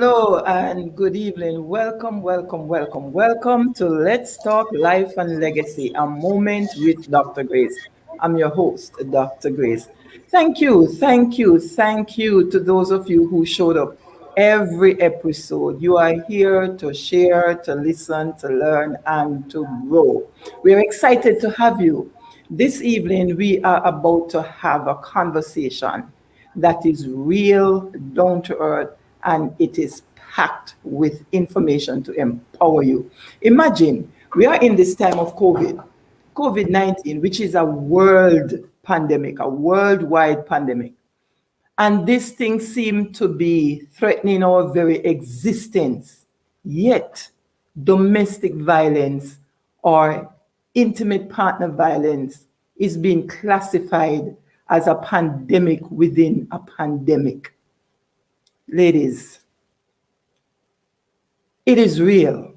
Hello and good evening. Welcome to Let's Talk Life and Legacy, a moment with Dr. Grace. I'm your host, Dr. Grace. Thank you to those of you who showed up every episode. You are here to share, to listen, to learn, and to grow. We're excited to have you. This evening, we are about to have a conversation that is real, down to earth, and it is packed with information to empower you. Imagine we are in this time of COVID 19, which is a world pandemic, a worldwide pandemic. And this thing seemed to be threatening our very existence. Yet, domestic violence or intimate partner violence is being classified as a pandemic within a pandemic. Ladies, it is real.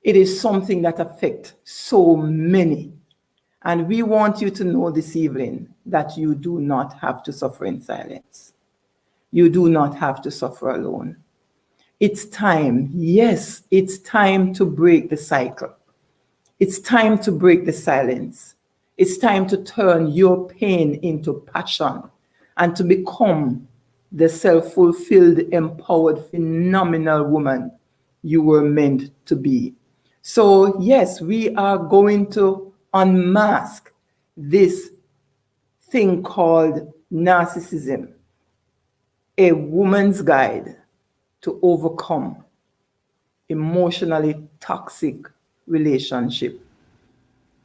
It is something that affects so many. And we want you to know this evening that you do not have to suffer in silence. You do not have to suffer alone. It's time, yes, it's time to break the cycle. It's time to break the silence. It's time to turn your pain into passion and to become the self-fulfilled, empowered, phenomenal woman you were meant to be. So yes, we are going to unmask this thing called narcissism, a woman's guide to overcome emotionally toxic relationship.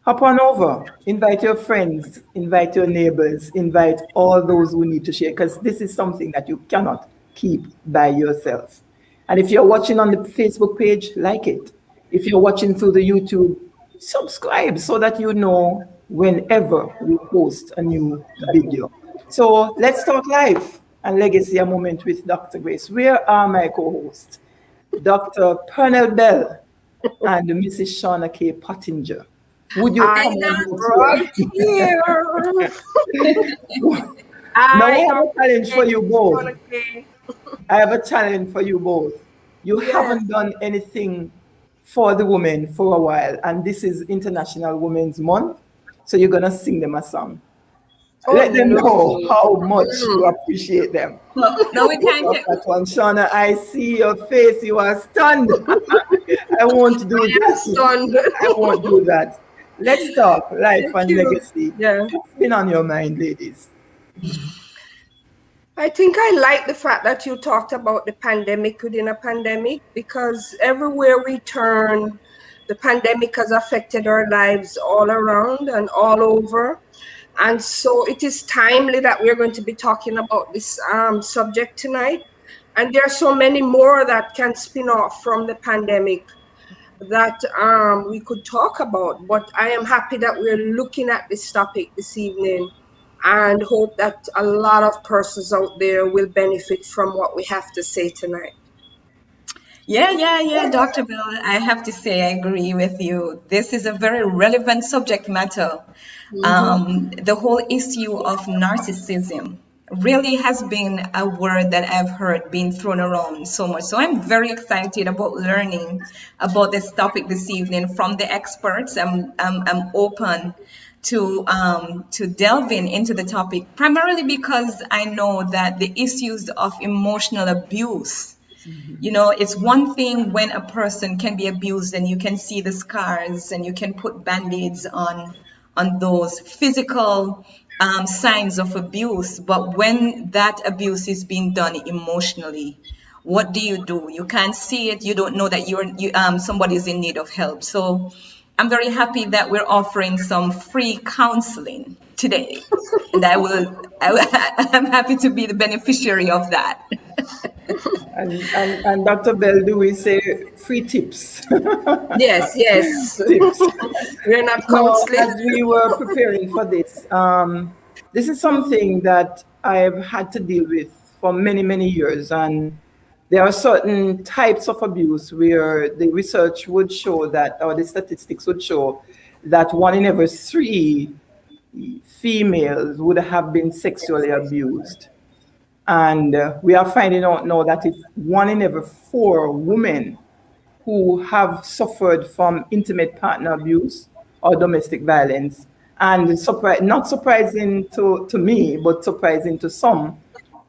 Hop on over, invite your friends, invite your neighbors, invite all those who need to share, because this is something that you cannot keep by yourself. And if you're watching on the Facebook page, like it. If you're watching through the YouTube, subscribe so that you know whenever we post a new video. So let's talk life and legacy, a moment with Dr. Grace. Where are my co-hosts? Dr. Pernell Bell and Mrs. Shauna K. Pottinger. Would you come right here? Now I have a challenge for you both. I have a challenge for you both. You haven't done anything for the women for a while, and this is International Women's Month, so you're gonna sing them a song. Let them know how much you appreciate them. No, we can't. That one, Shauna, I see your face. You are stunned. I won't do that. I won't do that. Let's talk life and legacy. Yeah. What's been on your mind, ladies? I think I like the fact that you talked about the pandemic within a pandemic, because everywhere we turn, the pandemic has affected our lives all around and all over. And so it is timely that we're going to be talking about this subject tonight. And there are so many more that can spin off from the pandemic that we could talk about. But I am happy that we're looking at this topic this evening, and hope that a lot of persons out there will benefit from what we have to say tonight. Yeah, Dr. Bill, I have to say I agree with you. This is a very relevant subject matter. The whole issue of narcissism really has been a word that I've heard being thrown around so much. So I'm very excited about learning about this topic this evening from the experts. I'm open to delving into the topic, primarily because I know that the issues of emotional abuse, you know, it's one thing when a person can be abused and you can see the scars and you can put band-aids on those physical signs of abuse. But when that abuse is being done emotionally, what do? You can't see it. You don't know that somebody is in need of help. So I'm very happy that we're offering some free counseling today, and I'm happy to be the beneficiary of that. And Dr. Bell, do we say free tips? Yes. Tips. We're not counseling. As we were preparing for this, this is something that I've had to deal with for many, many years. And there are certain types of abuse where the research would show that, or the statistics would show that 1 in every 3 females would have been sexually abused. And we are finding out now that it's 1 in every 4 women who have suffered from intimate partner abuse or domestic violence. And not surprising to me, but surprising to some,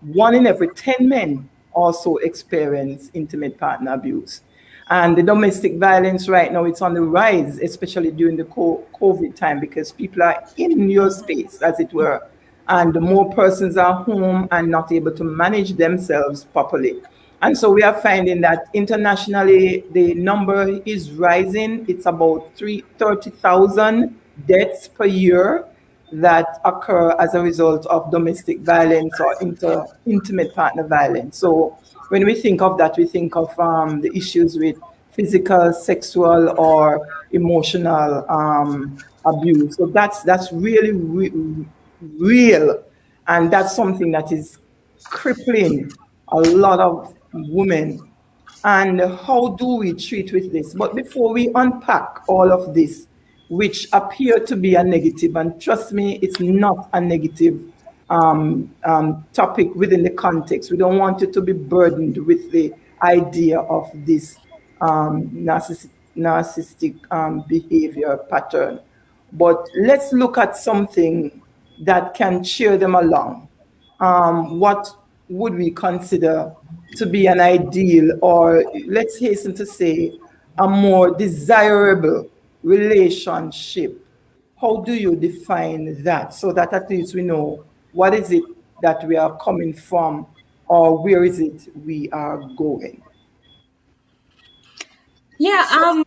1 in every 10 men also experience intimate partner abuse. And the domestic violence right now, it's on the rise, especially during the COVID time, because people are in your space, as it were, and more persons are home and not able to manage themselves properly. And so we are finding that internationally, the number is rising. It's about 30,000 deaths per year that occur as a result of domestic violence or intimate partner violence. So when we think of that, we think of the issues with physical, sexual, or emotional abuse. So that's really real, and that's something that is crippling a lot of women. And how do we treat with this? But before we unpack all of this, which appear to be a negative, and trust me, it's not a negative topic within the context. We don't want it to be burdened with the idea of this narcissistic behavior pattern. But let's look at something that can cheer them along. What would we consider to be an ideal, or let's hasten to say, a more desirable relationship? How do you define that, so that at least we know what is it that we are coming from, or where is it we are going? Yeah,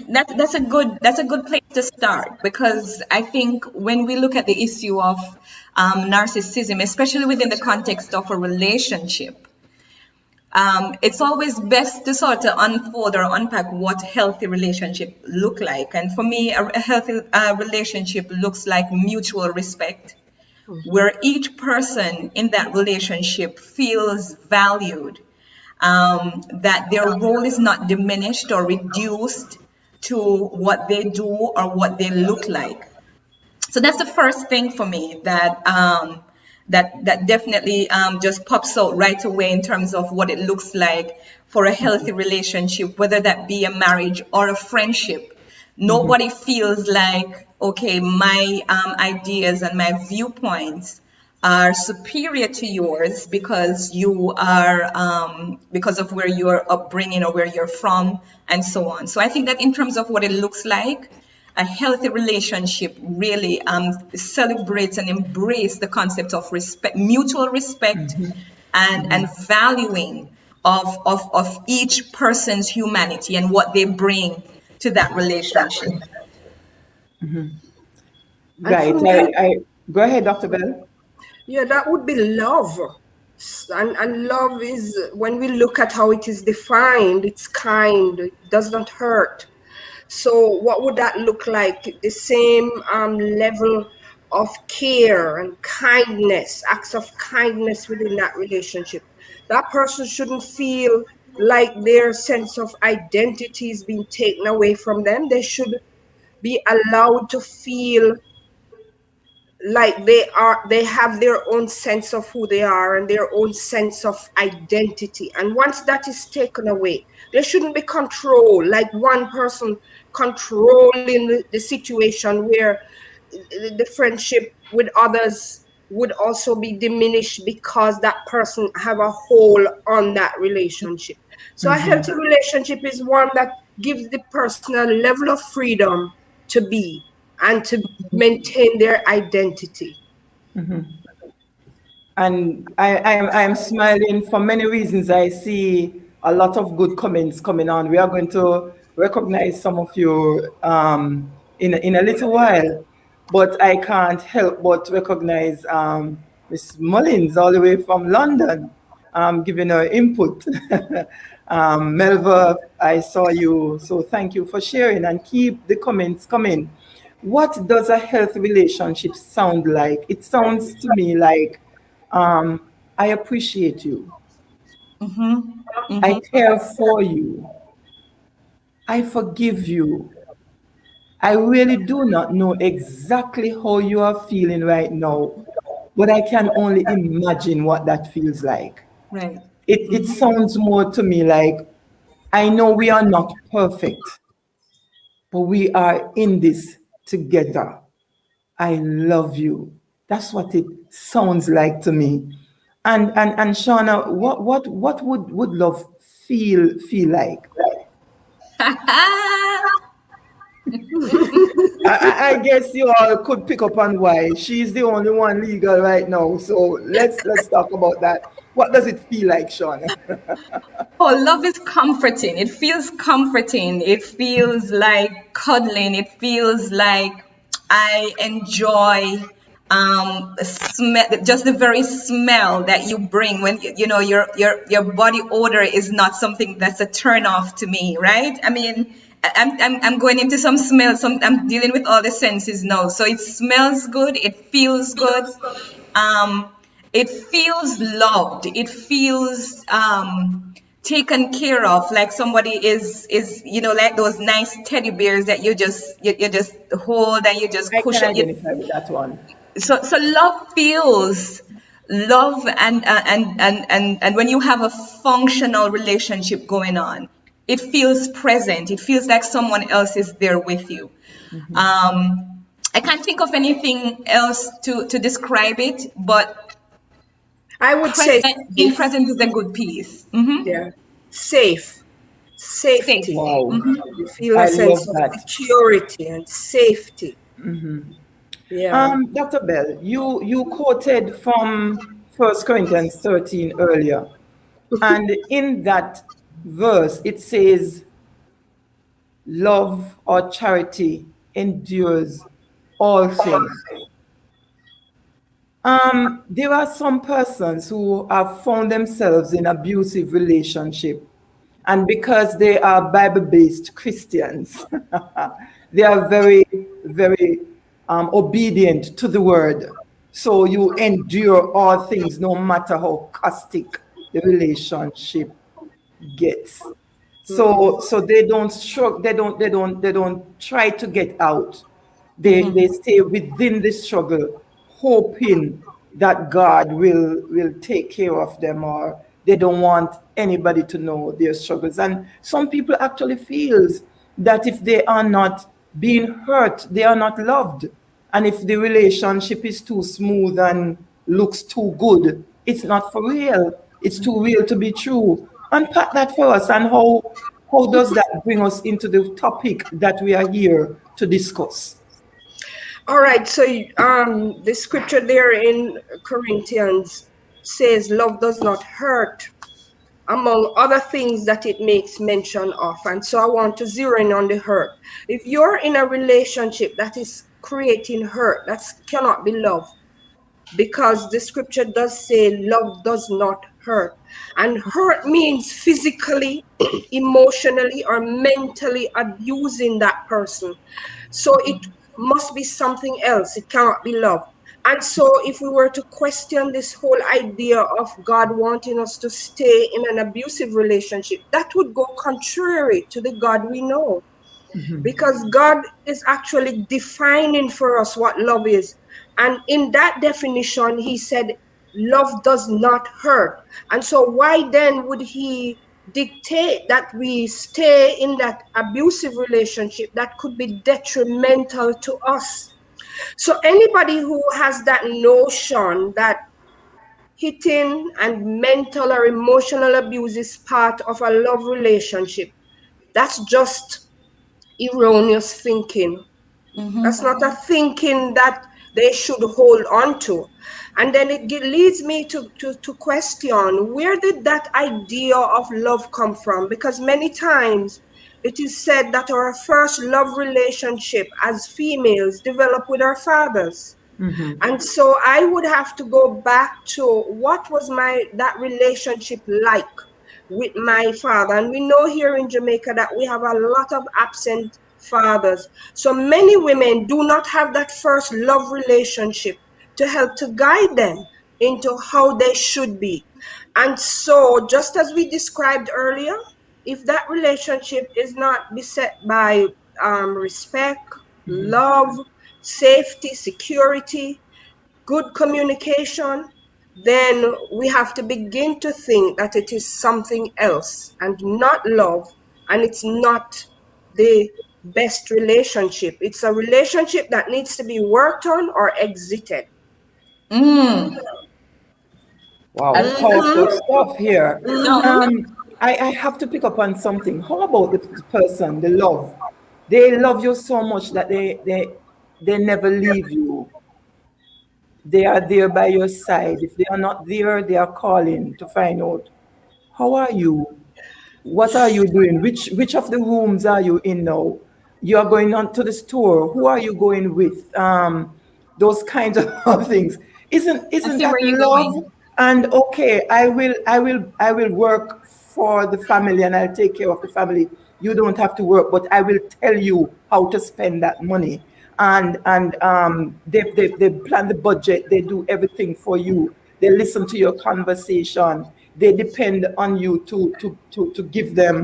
that's a good place to start, because I think when we look at the issue of narcissism, especially within the context of a relationship, it's always best to sort of unfold or unpack what healthy relationship look like. And for me, a healthy relationship looks like mutual respect, where each person in that relationship feels valued, that their role is not diminished or reduced to what they do or what they look like. So that's the first thing for me that that definitely just pops out right away in terms of what it looks like for a healthy relationship, whether that be a marriage or a friendship. Nobody feels like, okay, my ideas and my viewpoints are superior to yours because you are because of where you're upbringing or where you're from, and so on. So I think that in terms of what it looks like, a healthy relationship really celebrates and embraces the concept of respect, mutual respect, and valuing of each person's humanity and what they bring to that relationship. Right. for me, I go ahead, Dr. Bell. yeah, that would be love. And love is, when we look at how it is defined, it's kind, it does not hurt. So what would that look like? The same level of care and kindness, acts of kindness within that relationship. That person shouldn't feel like their sense of identity is being taken away from them. They should be allowed to feel like they have their own sense of who they are and their own sense of identity. And once that is taken away, there shouldn't be control, like one person controlling the situation, where the friendship with others would also be diminished because that person have a hold on that relationship. So a healthy relationship is one that gives the person a level of freedom to be and to maintain their identity. And I am smiling for many reasons. I see a lot of good comments coming on. We are going to recognize some of you in a little while, but I can't help but recognize Miss Mullins all the way from London, giving her input. Melva, I saw you, so thank you for sharing, and keep the comments coming. What does a healthy relationship sound like? It sounds to me like, I appreciate you. I care for you. I forgive you. I really do not know exactly how you are feeling right now, but I can only imagine what that feels like. Right. It sounds more to me like, I know we are not perfect, but we are in this together. I love you. That's what it sounds like to me. And Shauna, what would love feel like? I guess you all could pick up on why she's the only one legal right now. So let's talk about that. What does it feel like, Shauna? Oh, love is comforting. It feels comforting. It feels like cuddling. It feels like I enjoy smell, just the very smell that you bring when you know your body odor is not something that's a turn off to me, right? I mean, I'm going into some smell. I'm dealing with all the senses now, so it smells good. It feels good. Um, it feels loved. It feels taken care of, like somebody is like those nice teddy bears that you just hold and you just I can cushion. identify with that one. So love feels love, and when you have a functional relationship going on, it feels present. It feels like someone else is there with you. I can't think of anything else to describe it, but I would say being safe. present is a good piece. Yeah. Safe. Safe. Safety. Wow. You feel a I love sense of that. security and safety. Yeah. Dr. Bell, you quoted from 1 Corinthians 13 earlier, and in that verse it says, love or charity endures all things. There are some persons who have found themselves in abusive relationship, and because they are Bible-based Christians, they are very, very obedient to the word. So you endure all things, no matter how caustic the relationship gets. So they don't struggle, they don't try to get out. They stay within the struggle, hoping that God will take care of them, or they don't want anybody to know their struggles. And some people actually feels that if they are not being hurt, they are not loved. And if the relationship is too smooth and looks too good, it's not for real. It's too real to be true. Unpack that for us, and how does that bring us into the topic that we are here to discuss? All right. So, the scripture there in Corinthians says, "Love does not hurt," among other things that it makes mention of. And so, I want to zero in on the hurt. If you're in a relationship that is creating hurt, that cannot be love, because the scripture does say love does not hurt. And hurt means physically, emotionally, or mentally abusing that person. So it must be something else. It cannot be love. And so, if we were to question this whole idea of God wanting us to stay in an abusive relationship, that would go contrary to the God we know, because God is actually defining for us what love is. And in that definition, he said, love does not hurt. And so, why then would he dictate that we stay in that abusive relationship that could be detrimental to us? So, anybody who has that notion that hitting and mental or emotional abuse is part of a love relationship, that's just erroneous thinking. That's not a thinking that they should hold on to. And then it leads me to question, where did that idea of love come from? Because many times it is said that our first love relationship as females develop with our fathers. And so I would have to go back to what was that relationship like with my father. And we know here in Jamaica that we have a lot of absent fathers. So many women do not have that first love relationship to help to guide them into how they should be. And so, just as we described earlier, if that relationship is not beset by respect, love, safety, security, good communication, then we have to begin to think that it is something else and not love, and it's not the best relationship. It's a relationship that needs to be worked on or exited. Mm. Wow, Mm-hmm. powerful stuff here. No. I have to pick up on something. How about the person, the love? They love you so much that they never leave you. They are there by your side. If they are not there, they are calling to find out how are you? What are you doing? Which of the rooms are you in now? You are going on to the store. Who are you going with? Those kinds of things. I Isn't see that where you're love? going. And okay, I will work for the family and I'll take care of the family. You don't have to work, but I will tell you how to spend that money. They plan the budget. They do everything for you. They listen to your conversation. They depend on you to give them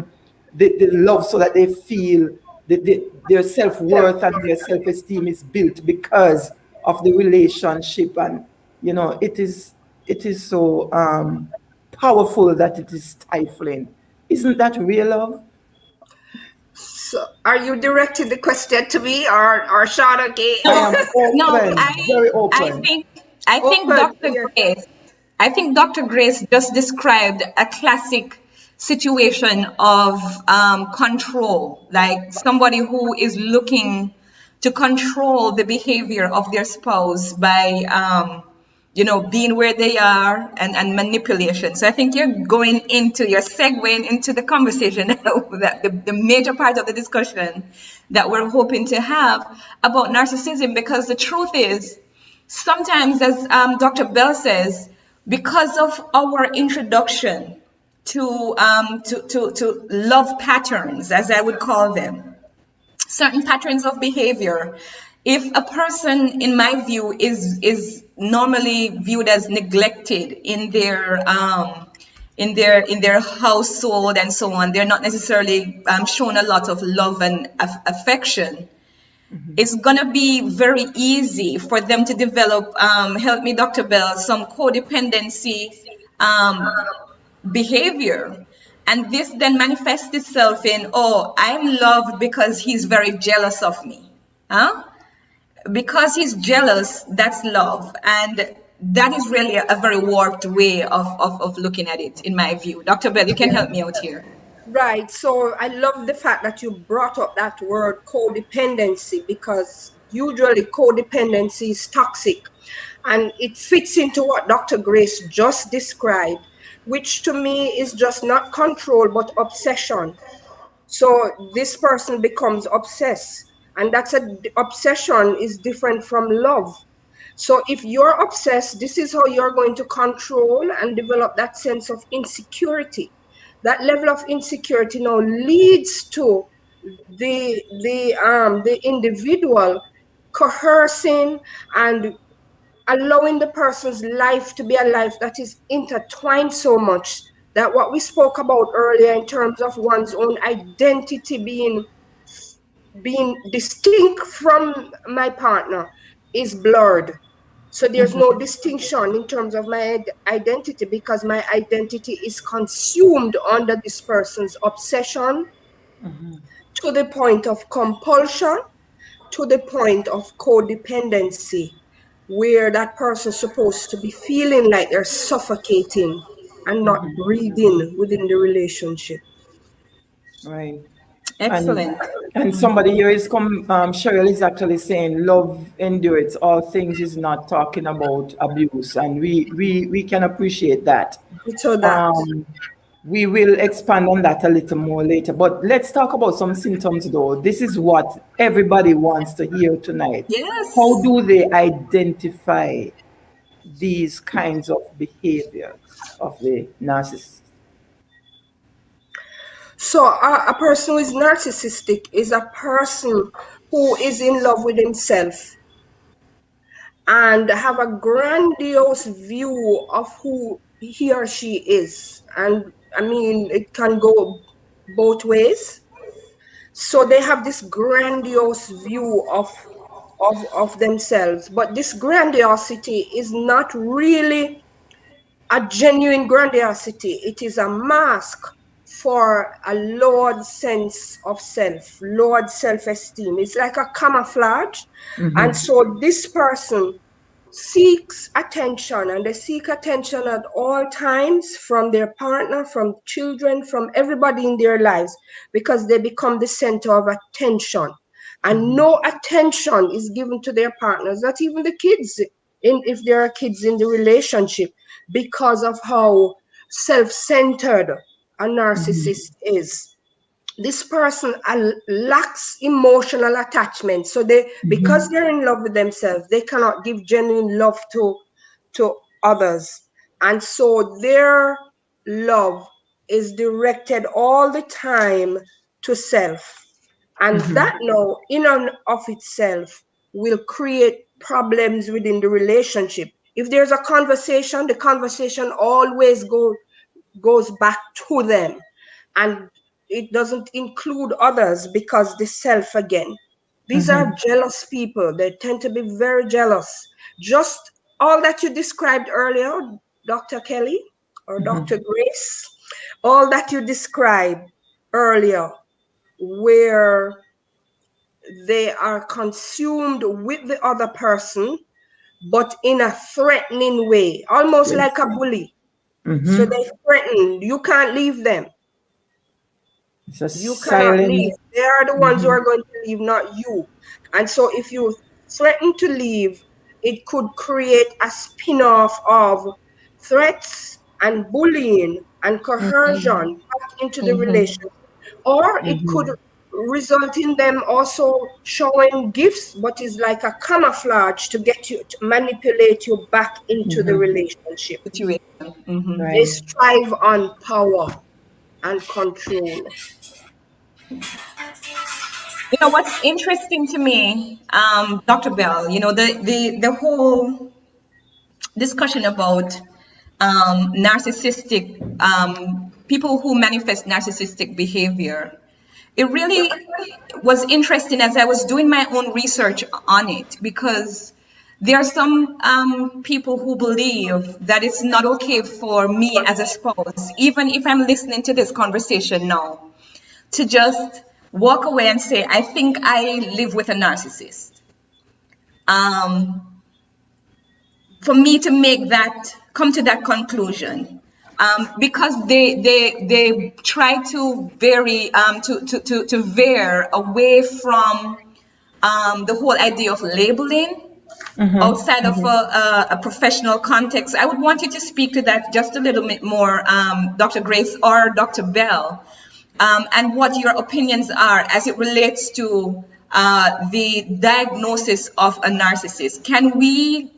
the love so that they feel that their self-worth and their self-esteem is built because of the relationship. And it is so powerful that it is stifling. Isn't that real love? So are you directing the question to me or Sean? Okay. I No, am no, open, very I open. think I think Open, Dr. yeah. Grace, I think Dr. Grace just described a classic situation of control, like somebody who is looking to control the behavior of their spouse by being where they are, and manipulation. So I think you're segueing into the conversation that the major part of the discussion that we're hoping to have about narcissism, because the truth is, sometimes, as Dr. Bell says, because of our introduction to love patterns, as I would call them, certain patterns of behavior, if a person, in my view, is normally viewed as neglected in their household and so on, they're not necessarily shown a lot of love and affection. It's gonna be very easy for them to develop, help me, Dr. Bell, some codependency behavior. And this then manifests itself in, oh, I'm loved because he's very jealous of me. Huh? Because he's jealous, that's love. And that is really a very warped way of looking at it, in my view. Dr. Bell, you can help me out here. Right. So I love the fact that you brought up that word codependency, because usually codependency is toxic, and it fits into what Dr. Grace just described, which to me is just not control but obsession. So this person becomes obsessed, and that's obsession is different from love. So if you're obsessed, this is how you're going to control and develop that sense of insecurity. That level of insecurity now leads to the individual coercing and allowing the person's life to be a life that is intertwined so much that what we spoke about earlier in terms of one's own identity being distinct from my partner is blurred. So there's no distinction in terms of my identity, because my identity is consumed under this person's obsession, to the point of compulsion, to the point of codependency, where that person's supposed to be feeling like they're suffocating and not breathing within the relationship. Right. And Excellent. somebody here is Cheryl is actually saying love endures all things, is not talking about abuse, and we can appreciate that. So that. Um, we will expand on that a little more later, but let's talk about some symptoms though. This is what everybody wants to hear tonight. How Yes. do they identify these kinds of behaviors of the narcissist? So a person who is narcissistic is a person who is in love with himself and have a grandiose view of who he or she is. And I mean, it can go both ways. So they have this grandiose view of of themselves. But this grandiosity is not really a genuine grandiosity. It is a mask for a lowered sense of self, lowered self-esteem. It's like a camouflage. And so this person seeks attention, and they seek attention at all times from their partner, from children, from everybody in their lives, because they become the center of attention. And no attention is given to their partners, not even the kids, if there are kids in the relationship, because of how self-centered a narcissist is. This person lacks emotional attachment, so they, because they're in love with themselves, they cannot give genuine love to others, and so their love is directed all the time to self, and that now in and of itself will create problems within the relationship. If there's a conversation, the conversation always goes back to them, and it doesn't include others, because the self again. These are jealous people. They tend to be very jealous. Just all that you described earlier, Dr. Kelly or Dr. Grace, all that you described earlier, where they are consumed with the other person, but in a threatening way, almost like a bully. So they threaten, you can't leave them. You cannot leave. They are the ones who are going to leave, not you. And so if you threaten to leave, it could create a spin-off of threats and bullying and coercion back into the relationship. Or it could result in them also showing gifts, but is like a camouflage to get you, to manipulate you back into the relationship. They strive on power and control. You know what's interesting to me, Dr. Bell, you know, the whole discussion about narcissistic people who manifest narcissistic behavior. It really was interesting as I was doing my own research on it, because there are some people who believe that it's not okay for me as a spouse, even if I'm listening to this conversation now, to just walk away and say, I think I live with a narcissist. For me to make that, come to that conclusion, because they try to vary, to veer away from the whole idea of labeling outside of a professional context. I would want you to speak to that just a little bit more, Dr. Grace or Dr. Bell, and what your opinions are as it relates to the diagnosis of a narcissist. Can we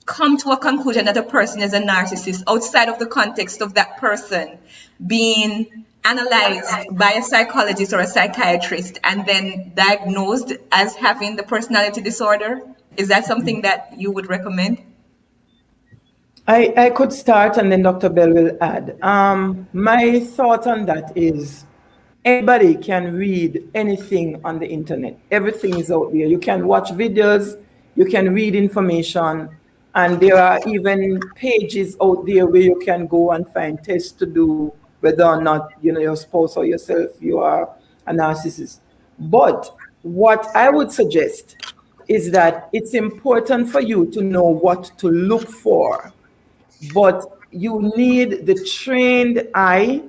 come to a conclusion that a person is a narcissist outside of the context of that person being analyzed by a psychologist or a psychiatrist and then diagnosed as having the personality disorder? Is that something that you would recommend? I could start and then Dr. Bell will add. My thought on that is anybody can read anything on the internet. Everything is out there. You can watch videos, you can read information, and there are even pages out there where you can go and find tests to do whether or not, you know, your spouse or yourself, you are a narcissist. But what I would suggest is that it's important for you to know what to look for, but you need the trained eye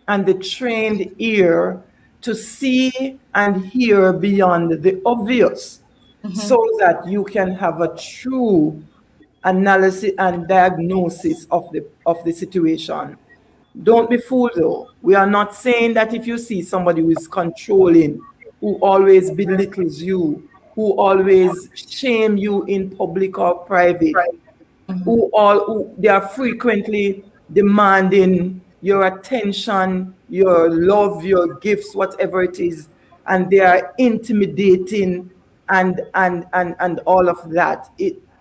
and the trained ear to see and hear beyond the obvious, so that you can have a true analysis and diagnosis of the situation. Don't be fooled though. We are not saying that if you see somebody who is controlling, who always belittles you, who always shame you in public or private, who they are frequently demanding your attention, your love, your gifts, whatever it is, and they are intimidating and all of that.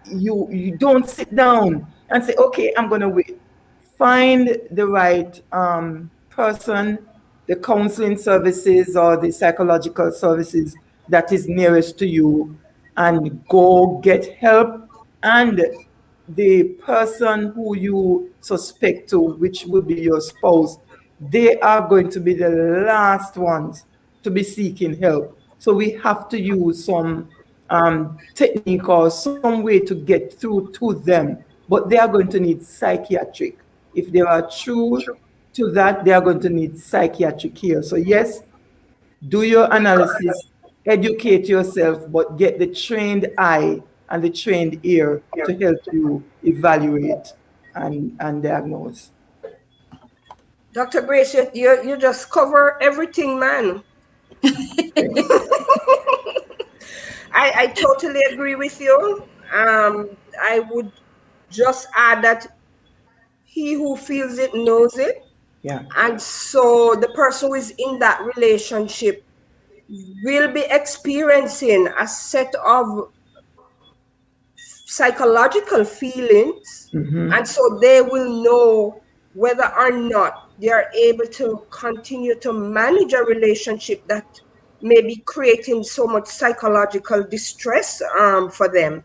You don't sit down and say, okay, I'm gonna wait. Find the right person, the counseling services or the psychological services that is nearest to you, and go get help, and the person who you suspect to, which would be your spouse, they are going to be the last ones to be seeking help. So we have to use some technique or some way to get through to them, but they are going to need psychiatric. If they are true to that, they are going to need psychiatric care. So yes, do your analysis, educate yourself, but get the trained eye and the trained ear to help you evaluate and diagnose. Dr. Grace, you just cover everything, man. I totally agree with you. I would just add that he who feels it knows it. Yeah. And so the person who is in that relationship will be experiencing a set of psychological feelings. Mm-hmm. And so they will know whether or not they are able to continue to manage a relationship that may be creating so much psychological distress for them.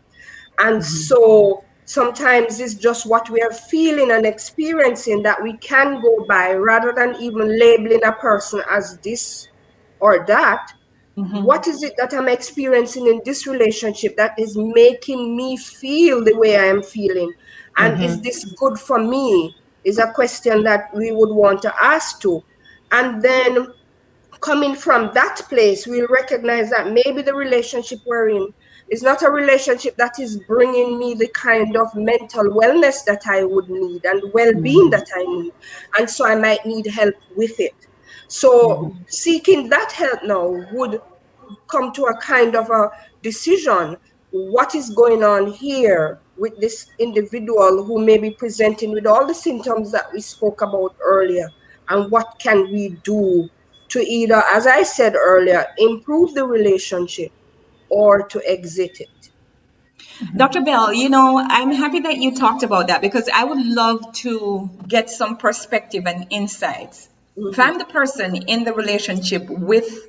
And so sometimes it's just what we are feeling and experiencing that we can go by rather than even labeling a person as this or that. What is it that I'm experiencing in this relationship that is making me feel the way I am feeling? And is this good for me? Is a question that we would want to ask to. And then coming from that place, we'll recognize that maybe the relationship we're in is not a relationship that is bringing me the kind of mental wellness that I would need and well-being that I need. And so I might need help with it. So seeking that help now would come to a kind of a decision. What is going on here with this individual who may be presenting with all the symptoms that we spoke about earlier? And what can we do to either, as I said earlier, improve the relationship or to exit it? Dr. Bell, I'm happy that you talked about that because I would love to get some perspective and insights. If I'm the person in the relationship with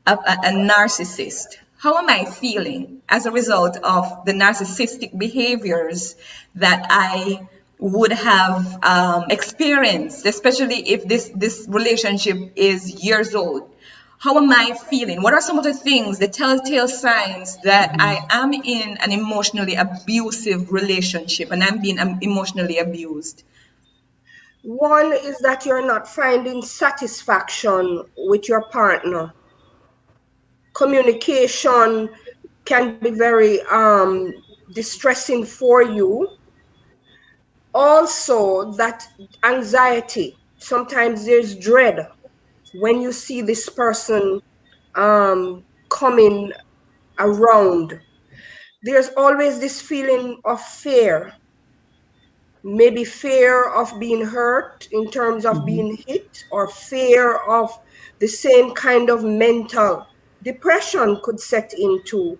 a narcissist, how am I feeling as a result of the narcissistic behaviors that I would have experienced, especially if this relationship is years old? How am I feeling? What are some of the things, the telltale signs that I am in an emotionally abusive relationship and I'm being emotionally abused? One is that you're not finding satisfaction with your partner. Communication can be very distressing for you. Also, that anxiety. Sometimes there's dread when you see this person coming around. There's always this feeling of fear, maybe fear of being hurt in terms of being hit, or fear of the same kind of mental depression could set into.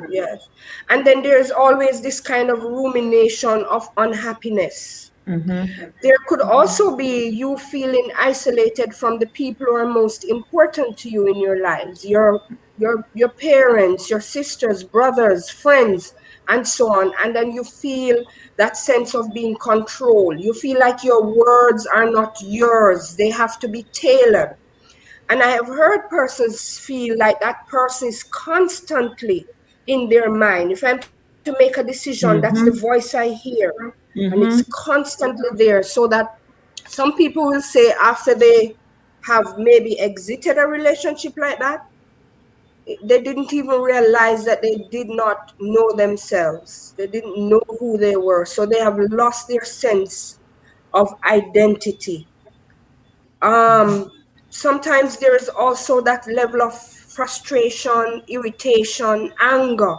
Yes. And then there's always this kind of rumination of unhappiness. There could also be you feeling isolated from the people who are most important to you in your lives, your parents, your sisters, brothers, friends, and so on. And then you feel that sense of being controlled. You feel like your words are not yours. They have to be tailored. And I have heard persons feel like that person is constantly in their mind. If I'm to make a decision, that's the voice I hear. And it's constantly there. So that some people will say after they have maybe exited a relationship like that, they didn't even realize that they did not know themselves. They didn't know who they were. So they have lost their sense of identity. Sometimes there is also that level of frustration, irritation, anger,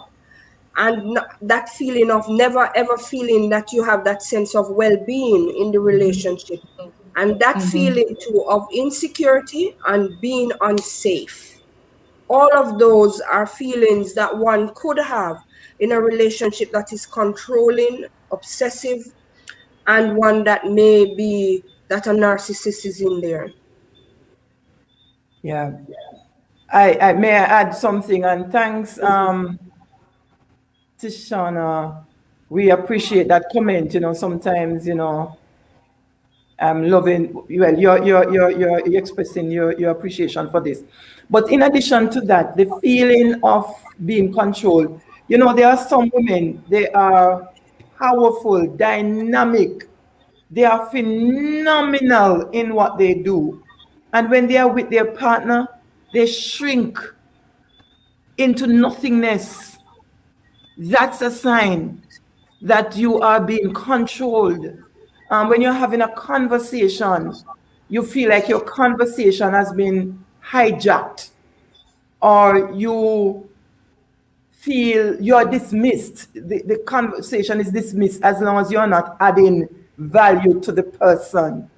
and that feeling of never ever feeling that you have that sense of well-being in the relationship, and that feeling too of insecurity and being unsafe. All of those are feelings that one could have in a relationship that is controlling, obsessive, and one that may be that a narcissist is in there. Yeah. I may I add something, and thanks Tishana, we appreciate that comment. Sometimes, I'm loving, well, you're expressing your appreciation for this. But in addition to that, the feeling of being controlled, there are some women, they are powerful, dynamic, they are phenomenal in what they do. And when they are with their partner, they shrink into nothingness. That's a sign that you are being controlled. When you're having a conversation, you feel like your conversation has been hijacked, or you feel you're dismissed. The conversation is dismissed as long as you're not adding value to the person.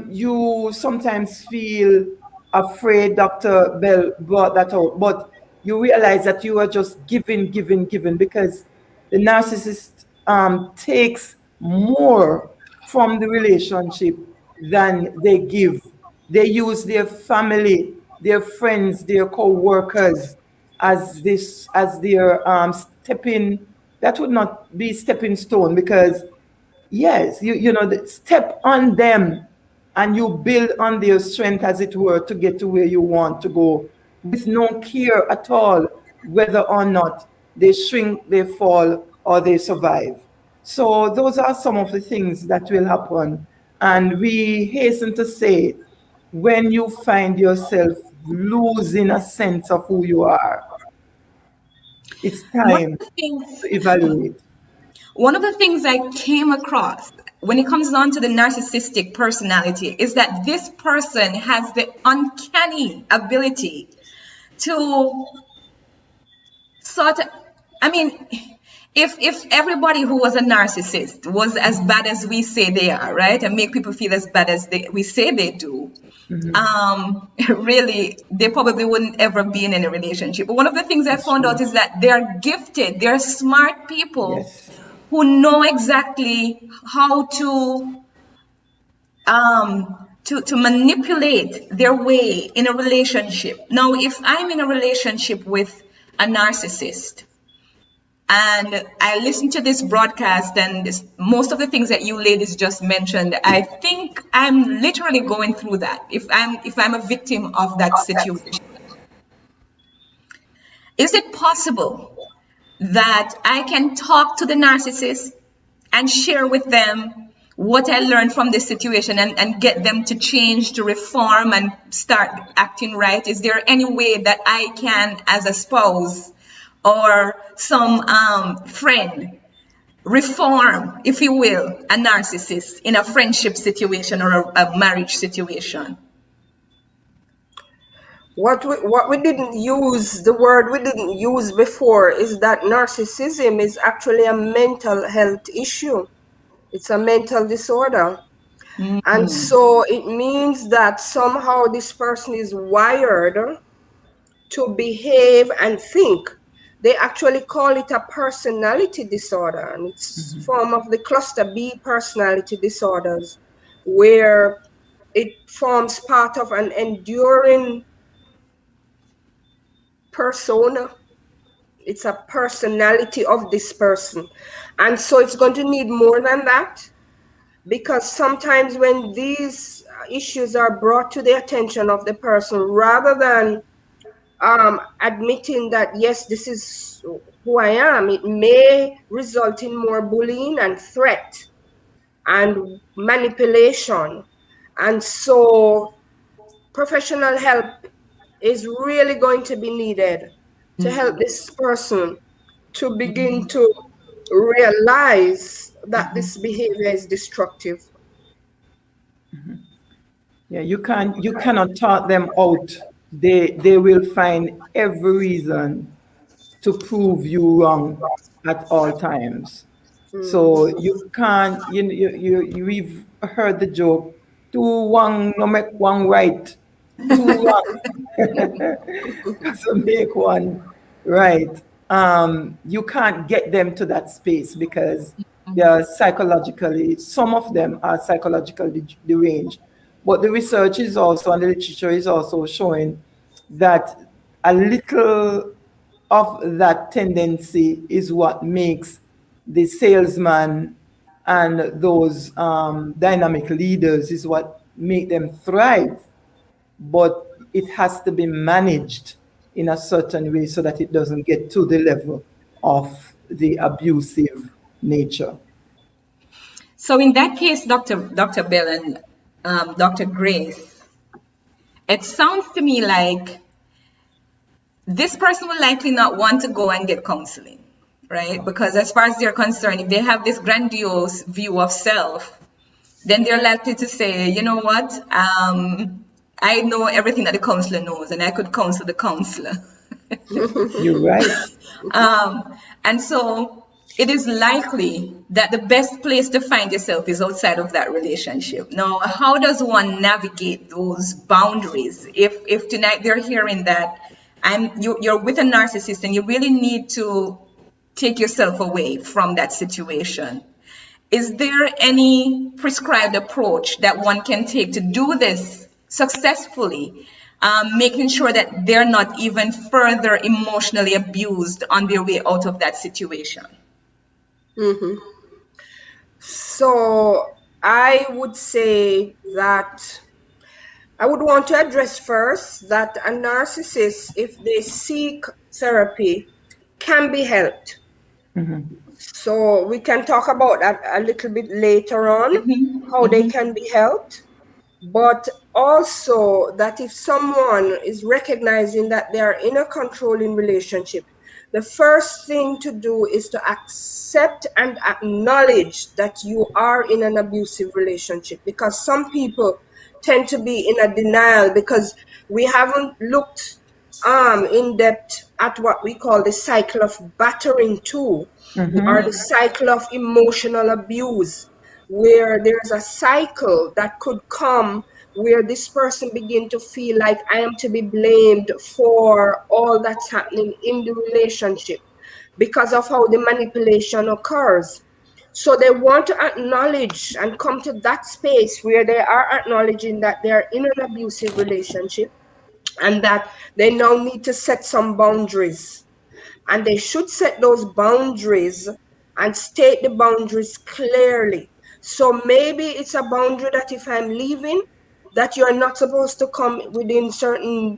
You sometimes feel afraid. Dr. Bell brought that out, but you realize that you are just giving, because the narcissist takes more from the relationship than they give. They use their family, their friends, their co-workers as their stepping. That would not be stepping stone, because yes, step on them and you build on their strength, as it were, to get to where you want to go, with no care at all whether or not they shrink, they fall, or they survive. So those are some of the things that will happen. And we hasten to say, when you find yourself losing a sense of who you are, it's time to evaluate. One of the things I came across when it comes down to the narcissistic personality is that this person has the uncanny ability to sort of, if everybody who was a narcissist was as bad as we say they are, right, and make people feel as bad as we say they do, really, they probably wouldn't ever be in any relationship. But one of the things I found out is that they're gifted, they're smart people. Yes. Who know exactly how to manipulate their way in a relationship. Now, if I'm in a relationship with a narcissist and I listen to this broadcast and most of the things that you ladies just mentioned, I think I'm literally going through that if I'm a victim of that situation. Is it possible that I can talk to the narcissist and share with them what I learned from this situation and get them to change, to reform, and start acting right? Is there any way that I can, as a spouse or some friend, reform, if you will, a narcissist in a friendship situation or a marriage situation? What we didn't use, the word we didn't use before, is that narcissism is actually a mental health issue. It's a mental disorder. And so it means that somehow this person is wired to behave and think. They actually call it a personality disorder, and it's form of the cluster B personality disorders, where it forms part of an enduring persona. It's a personality of this person. And so it's going to need more than that, because sometimes when these issues are brought to the attention of the person, rather than admitting that, yes, this is who I am, it may result in more bullying and threat and manipulation. And so professional help is really going to be needed to help this person to begin to realize that this behavior is destructive. Yeah, you cannot talk them out. They will find every reason to prove you wrong at all times. So you can't, we've heard the joke, two wrong no make one right. Two wrong doesn't make one right. You can't get them to that space because they're psychologically, some of them are psychologically deranged. But the research is also, and the literature is also showing that a little of that tendency is what makes the salesman and those dynamic leaders is what make them thrive. But it has to be managed in a certain way so that it doesn't get to the level of the abusive nature. So in that case, Dr. Bill and Dr. Grace, it sounds to me like this person will likely not want to go and get counseling, right? Because as far as they're concerned, if they have this grandiose view of self, then they're likely to say, you know what, I know everything that the counselor knows, and I could counsel the counselor. You're right. And so it is likely that the best place to find yourself is outside of that relationship. Now, how does one navigate those boundaries? If tonight they're hearing that you're with a narcissist and you really need to take yourself away from that situation, is there any prescribed approach that one can take to do this successfully, making sure that they're not even further emotionally abused on their way out of that situation? Mm-hmm. So I would say that I would want to address first that a narcissist, if they seek therapy, can be helped. So we can talk about that a little bit later on, how they can be helped. But also that if someone is recognizing that they are in a controlling relationship, the first thing to do is to accept and acknowledge that you are in an abusive relationship, because some people tend to be in a denial because we haven't looked in depth at what we call the cycle of battering too, or the cycle of emotional abuse, where there's a cycle that could come where this person begin to feel like I am to be blamed for all that's happening in the relationship because of how the manipulation occurs. So they want to acknowledge and come to that space where they are acknowledging that they are in an abusive relationship and that they now need to set some boundaries. And they should set those boundaries and state the boundaries clearly. So maybe it's a boundary that if I'm leaving, that you're not supposed to come within certain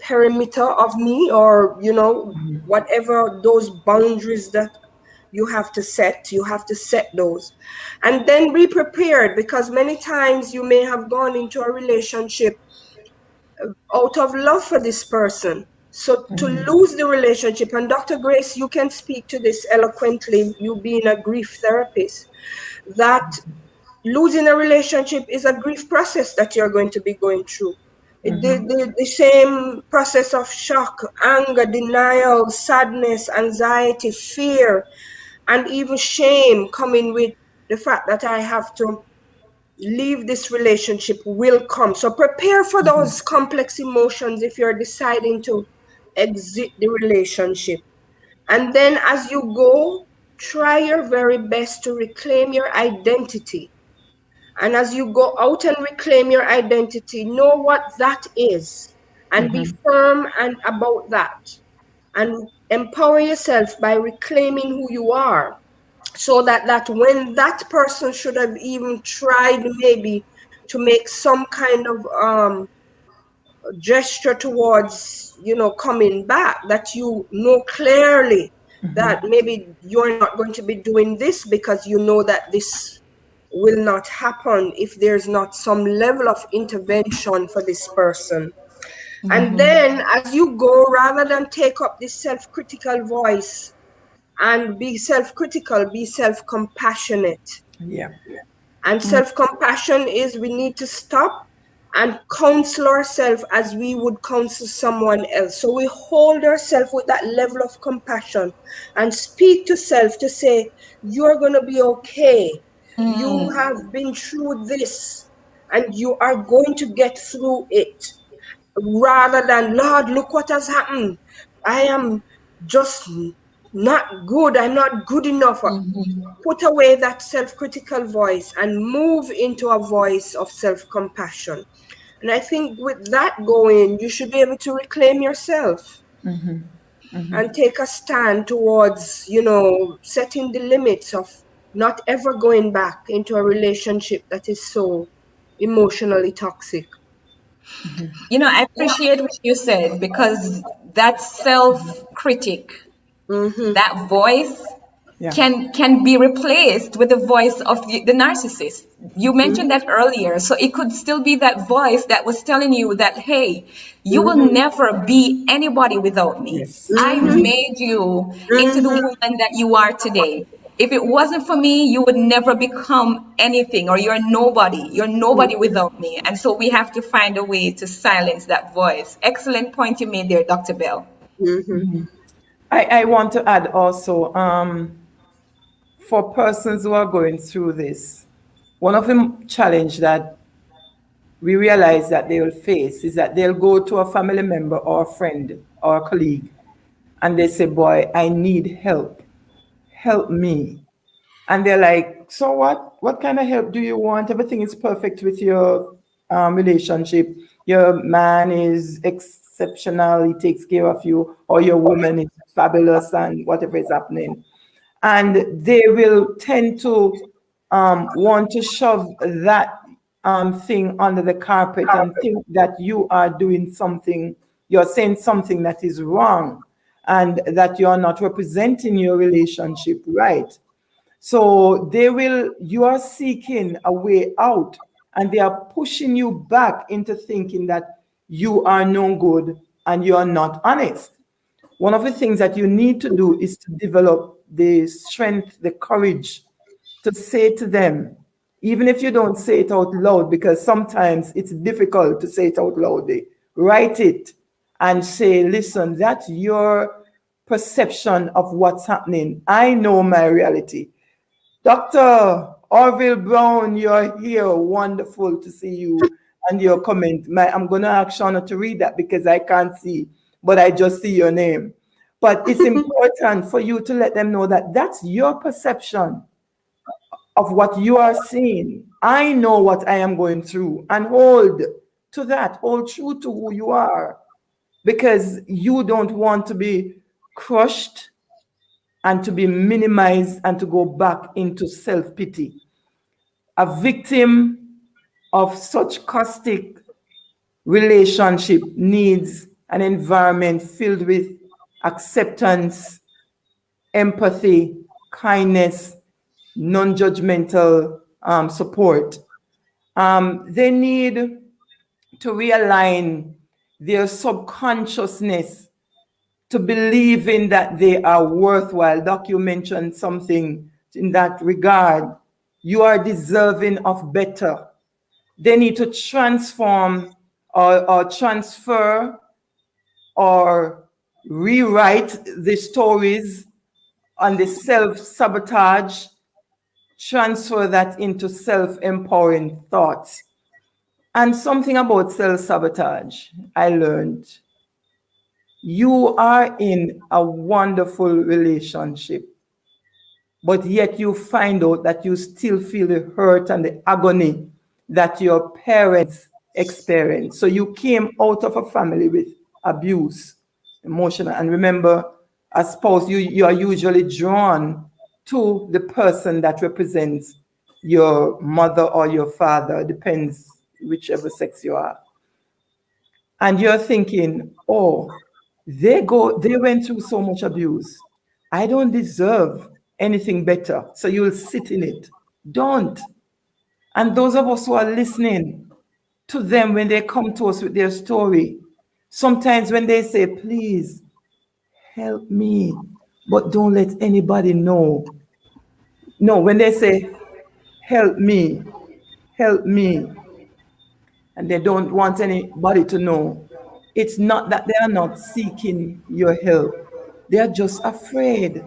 perimeter of me, or, you know, whatever those boundaries that you have to set those. And then be prepared, because many times you may have gone into a relationship out of love for this person. So to lose the relationship, and Dr. Grace, you can speak to this eloquently, you being a grief therapist, that losing a relationship is a grief process that you're going to be going through. The same process of shock, anger, denial, sadness, anxiety, fear, and even shame coming with the fact that I have to leave this relationship will come. So prepare for those complex emotions if you're deciding to exit the relationship. And then as you go, try your very best to reclaim your identity. And as you go out and reclaim your identity, know what that is and be firm and about that. And empower yourself by reclaiming who you are, so that when that person should have even tried maybe to make some kind of gesture towards, you know, coming back, that you know clearly that maybe you're not going to be doing this because you know that this will not happen if there's not some level of intervention for this person. And then as you go, rather than take up this self-critical voice and be self-critical, be self-compassionate. Yeah. And self-compassion is we need to stop and counsel ourselves as we would counsel someone else. So we hold ourselves with that level of compassion and speak to self to say, you're going to be okay. You have been through this and you are going to get through it. Rather than, Lord, look what has happened. I am just not good. I'm not good enough. Put away that self-critical voice and move into a voice of self-compassion. And I think with that going, you should be able to reclaim yourself. and take a stand towards, setting the limits of not ever going back into a relationship that is so emotionally toxic. I appreciate what you said, because that self-critic, Mm-hmm. that voice Yeah. can be replaced with the voice of the narcissist. You mentioned that earlier. So it could still be that voice that was telling you that, hey, you will never be anybody without me. Yes. I made you into the woman that you are today. If it wasn't for me, you would never become anything, or you're nobody. You're nobody without me. And so we have to find a way to silence that voice. Excellent point you made there, Dr. Bell. I want to add also, for persons who are going through this, one of the challenge that we realize that they will face is that they'll go to a family member or a friend or a colleague and they say, boy, I need help. Help me. And they're like, so what? What kind of help do you want? Everything is perfect with your relationship. Your man is exceptional. He takes care of you. Or your woman is fabulous and whatever is happening. And they will tend to want to shove that thing under the carpet and think that you are doing something, you're saying something that is wrong and that you're not representing your relationship right. So you are seeking a way out and they are pushing you back into thinking that you are no good and you are not honest. One of the things that you need to do is to develop the strength, the courage to say to them, even if you don't say it out loud, because sometimes it's difficult to say it out loud, write it and say, listen, that's your perception of what's happening. I know my reality. Dr. Orville Brown, you're here. Wonderful to see you and your comment. I'm going to ask Shauna to read that because I can't see, but I just see your name. But it's important for you to let them know that that's your perception of what you are seeing. I know what I am going through, and hold to that, hold true to who you are, because you don't want to be crushed and to be minimized and to go back into self-pity. A victim of such caustic relationship needs an environment filled with acceptance, empathy, kindness, non-judgmental support. They need to realign their subconsciousness to believing that they are worthwhile. Doc, you mentioned something in that regard. You are deserving of better. They need to transform or transfer or rewrite the stories on the self-sabotage, transfer that into self-empowering thoughts. And something about self-sabotage I learned. You are in a wonderful relationship, but yet you find out that you still feel the hurt and the agony that your parents experienced. So you came out of a family with abuse, emotional. And remember, as spouse, you are usually drawn to the person that represents your mother or your father, depends whichever sex you are. And you're thinking, oh, they went through so much abuse. I don't deserve anything better. So you'll sit in it. Don't. And those of us who are listening to them when they come to us with their story, sometimes when they say, please help me, but don't let anybody know. No, when they say, help me, and they don't want anybody to know, it's not that they are not seeking your help. They are just afraid.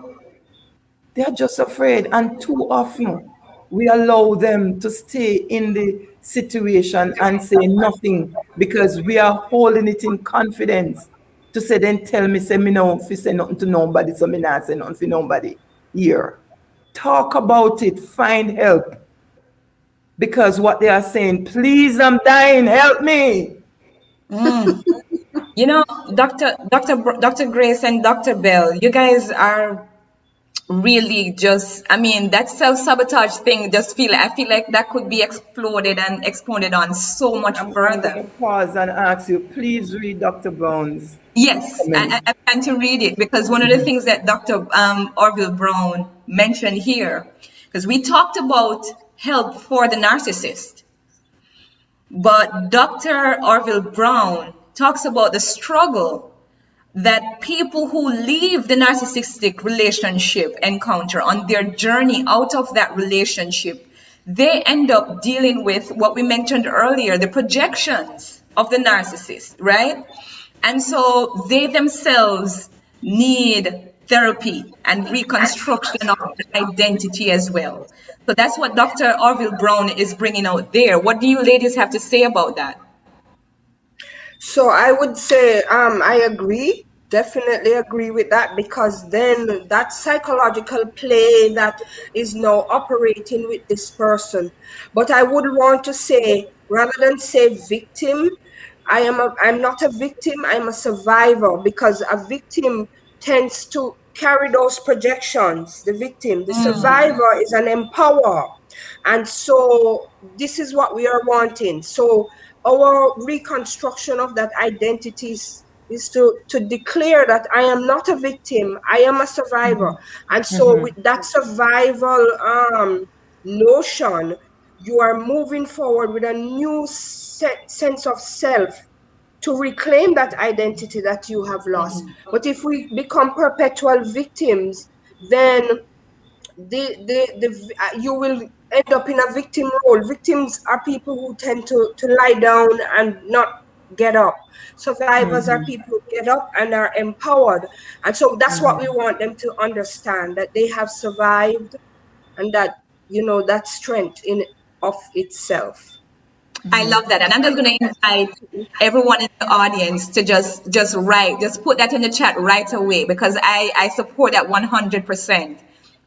They are just afraid. And too often, we allow them to stay in the situation and say nothing because we are holding it in confidence to say, then tell me, say me no, if you say nothing to nobody, so me not say nothing to nobody here. Talk about it, find help. Because what they are saying, please, I'm dying, help me. You know, Dr. Grace and Dr. Bell, you guys are really just, I mean, that self-sabotage thing I feel like that could be exploded and expounded on so much I'm going further. to pause and ask you, please read Dr. Brown's Yes, comment. I plan to read it because one of the things that Dr. Orville Brown mentioned here, because we talked about help for the narcissist, but Dr. Orville Brown talks about the struggle that people who leave the narcissistic relationship encounter on their journey out of that relationship. They end up dealing with what we mentioned earlier, the projections of the narcissist, right? And so they themselves need therapy and reconstruction of identity as well. So that's what Dr. Orville Brown is bringing out there. What do you ladies have to say about that? So I would say I agree, definitely agree with that, because then that psychological play that is now operating with this person. But I would want to say, rather than say victim, I'm not a victim, I'm a survivor, because a victim tends to carry those projections. The victim, the survivor is an empower. And so this is what we are wanting. So our reconstruction of that identity is to declare that I am not a victim, I am a survivor. And so with that survival notion, you are moving forward with a new sense of self to reclaim that identity that you have lost. But if we become perpetual victims, then you will end up in a victim role. Victims are people who tend to lie down and not get up. Survivors are people who get up and are empowered. And so that's what we want them to understand, that they have survived, and that, that strength in of itself. I love that. And I'm just going to invite everyone in the audience to just write, just put that in the chat right away, because I support that 100%.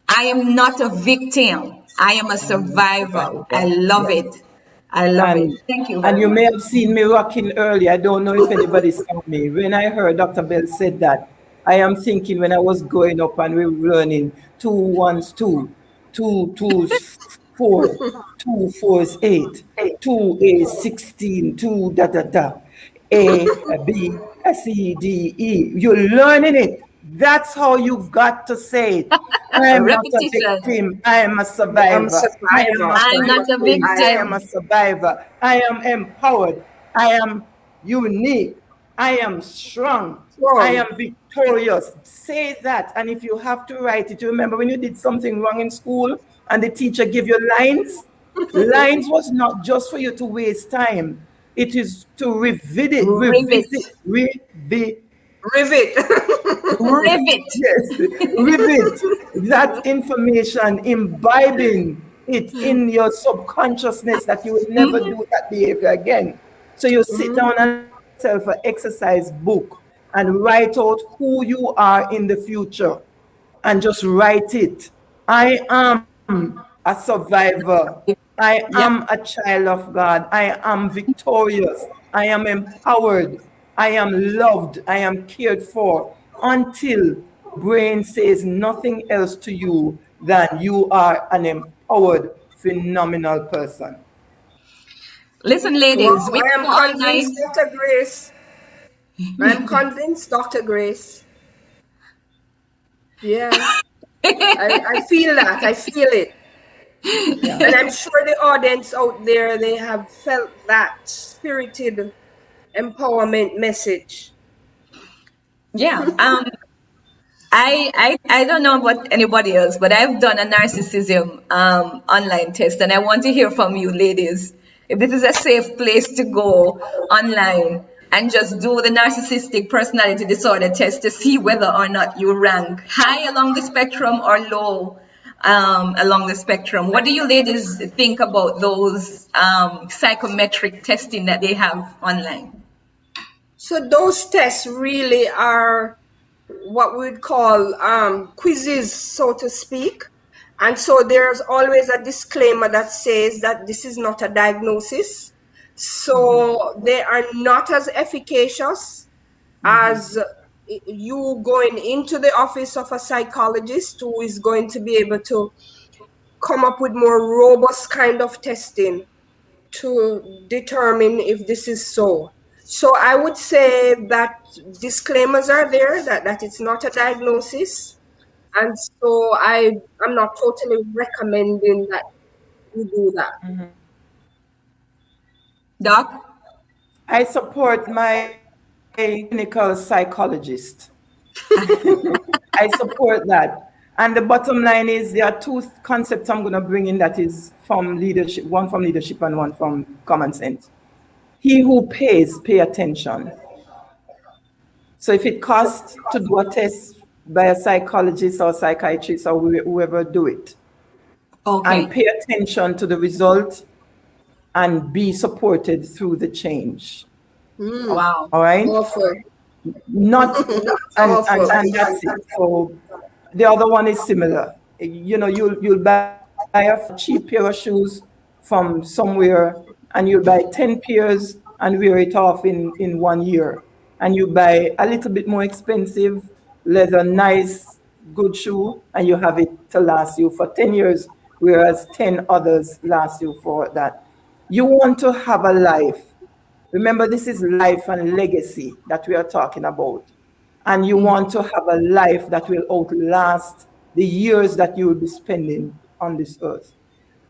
I am not a victim. I am a survivor. I love it. I love it. Thank you very And you much. may have seen me rocking earlier. I don't know if anybody saw me. When I heard Dr. Bell said that, I am thinking when I was growing up and we were learning 2 1's 2, 2 2's 4, 2 4's 8, 2 is 16, 2 da da da, A, B, C, D, E. You're learning it. That's how you've got to say it. I am not a Repetition. victim. I am a I'm survivor. I am survivor. not I'm a not a victim. I am a victim. survivor. I am empowered. I am unique. I am strong. I am victorious. Say that. And if you have to write it, you remember when you did something wrong in school and the teacher gave you lines? Lines was not just for you to waste time. It is to revisit, Rivet. Rivet. Rivet. yes, rivet that information, imbibing it in your subconsciousness that you will never do that behavior again. So you sit down and write yourself an exercise book and write out who you are in the future and just write it. I am a survivor. I am Yep. a child of God. I am victorious. I am empowered. I am loved. I am cared for until your brain says nothing else to you than you are an empowered, phenomenal person. Listen, Wow, ladies, we I can am go all night. convinced, Dr. Grace. I'm convinced, Dr. Grace. Yeah, I feel that. I feel it. Yeah. And I'm sure the audience out there, they have felt that spirited empowerment message. Yeah. I don't know about anybody else, but I've done a narcissism online test, and I want to hear from you, ladies. If this is a safe place to go online and just do the narcissistic personality disorder test to see whether or not you rank high along the spectrum or low along the spectrum. What do you ladies think about those psychometric testing that they have online? So those tests really are what we'd call quizzes, so to speak. And so there's always a disclaimer that says that this is not a diagnosis. So they are not as efficacious as you going into the office of a psychologist who is going to be able to come up with more robust kind of testing to determine if this is so. So I would say that disclaimers are there that it's not a diagnosis. And so I'm not totally recommending that you do that. Doc? I support my clinical psychologist. I support that. And the bottom line is there are two concepts I'm going to bring in that is from leadership, one from leadership and one from common sense. He who pays, pay attention. So if it costs to do a test by a psychologist or psychiatrist or whoever do it, Okay. and pay attention to the result and be supported through the change. Wow. All right? Awful. Not, Awful. and that's it. So the other one is similar. You know, you'll buy a cheap pair of shoes from somewhere and you'll buy 10 pairs and wear it off in 1 year. And you buy a little bit more expensive, leather, nice, good shoe, and you have it to last you for 10 years, whereas 10 others last you for that. You want to have a life. Remember, this is life and legacy that we are talking about. And you want to have a life that will outlast the years that you will be spending on this earth.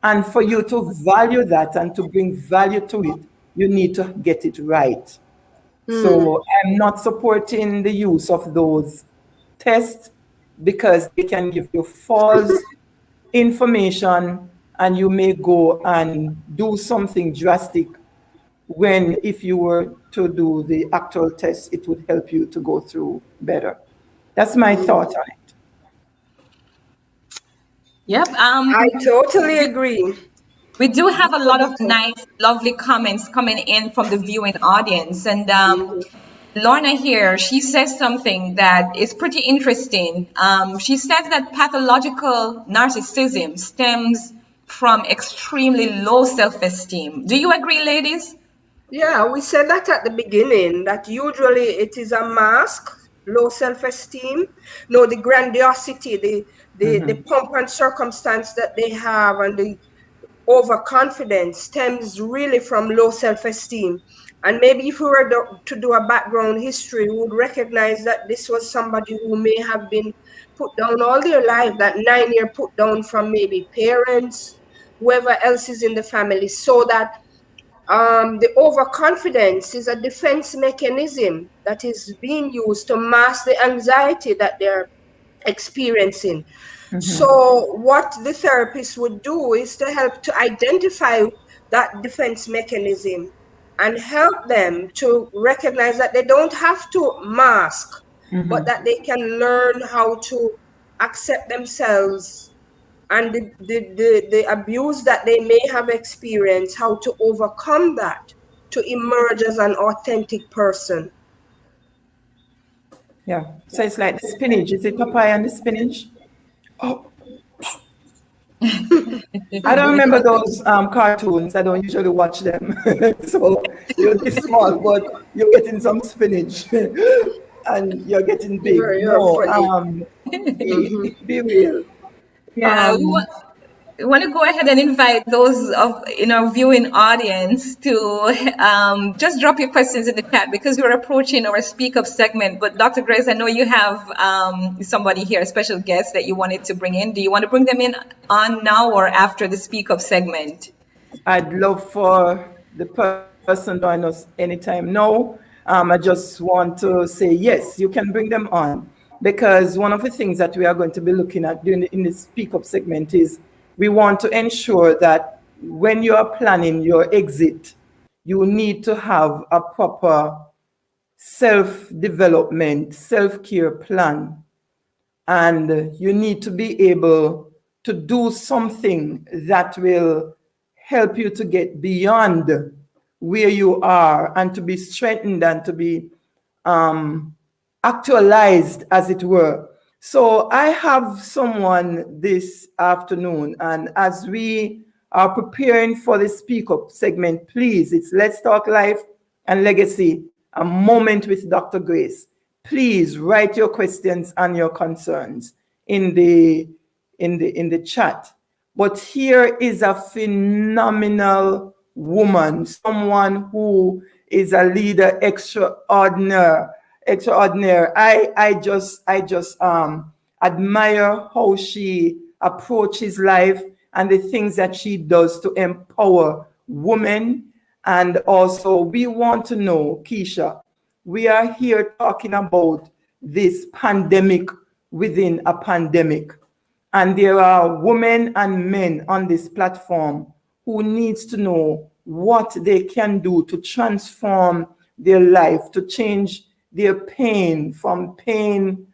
And for you to value that and to bring value to it, you need to get it right. So I'm not supporting the use of those tests because they can give you false information and you may go and do something drastic when if you were to do the actual test, it would help you to go through better. That's my thought on it. Yep. I totally agree. We do have a lot of nice, lovely comments coming in from the viewing audience. And Lorna here, she says something that is pretty interesting. She says that pathological narcissism stems from extremely low self-esteem. Do you agree, ladies? Yeah, we said that at the beginning, that usually it is a mask, low self-esteem. No, the grandiosity, the pomp and circumstance that they have and the overconfidence stems really from low self-esteem. And maybe if we were to do a background history, we would recognize that this was somebody who may have been put down all their life, that 9-year put down from maybe parents, whoever else is in the family, so that the overconfidence is a defense mechanism that is being used to mask the anxiety that they're experiencing. So what the therapist would do is to help to identify that defense mechanism and help them to recognize that they don't have to mask, but that they can learn how to accept themselves and the abuse that they may have experienced, how to overcome that to emerge as an authentic person. Yeah. So it's like the spinach. Is it papaya and the spinach? Oh. I don't remember those cartoons. I don't usually watch them. So you're this small, but you're getting some spinach and you're getting big. You're Be real. Yeah, we want to go ahead and invite those of viewing audience to just drop your questions in the chat because we're approaching our speak up segment. But Dr. Grace, I know you have somebody here, a special guest that you wanted to bring in. Do you want to bring them in on now or after the speak up segment? I'd love for the person to join us anytime. No, I just want to say yes, you can bring them on, because one of the things that we are going to be looking at in the speak up segment is we want to ensure that when you are planning your exit, you need to have a proper self-development, self-care plan. And you need to be able to do something that will help you to get beyond where you are and to be strengthened and to be actualized, as it were. So I have someone this afternoon, and as we are preparing for the speak up segment, please, it's Let's Talk Life and Legacy. a moment with Dr. Grace, please write your questions and your concerns in the chat. But here is a phenomenal woman, someone who is a leader extraordinaire. I just admire how she approaches life and the things that she does to empower women. And also, we want to know, Keisha, we are here talking about this pandemic within a pandemic. And there are women and men on this platform who needs to know what they can do to transform their life, to change their pain from pain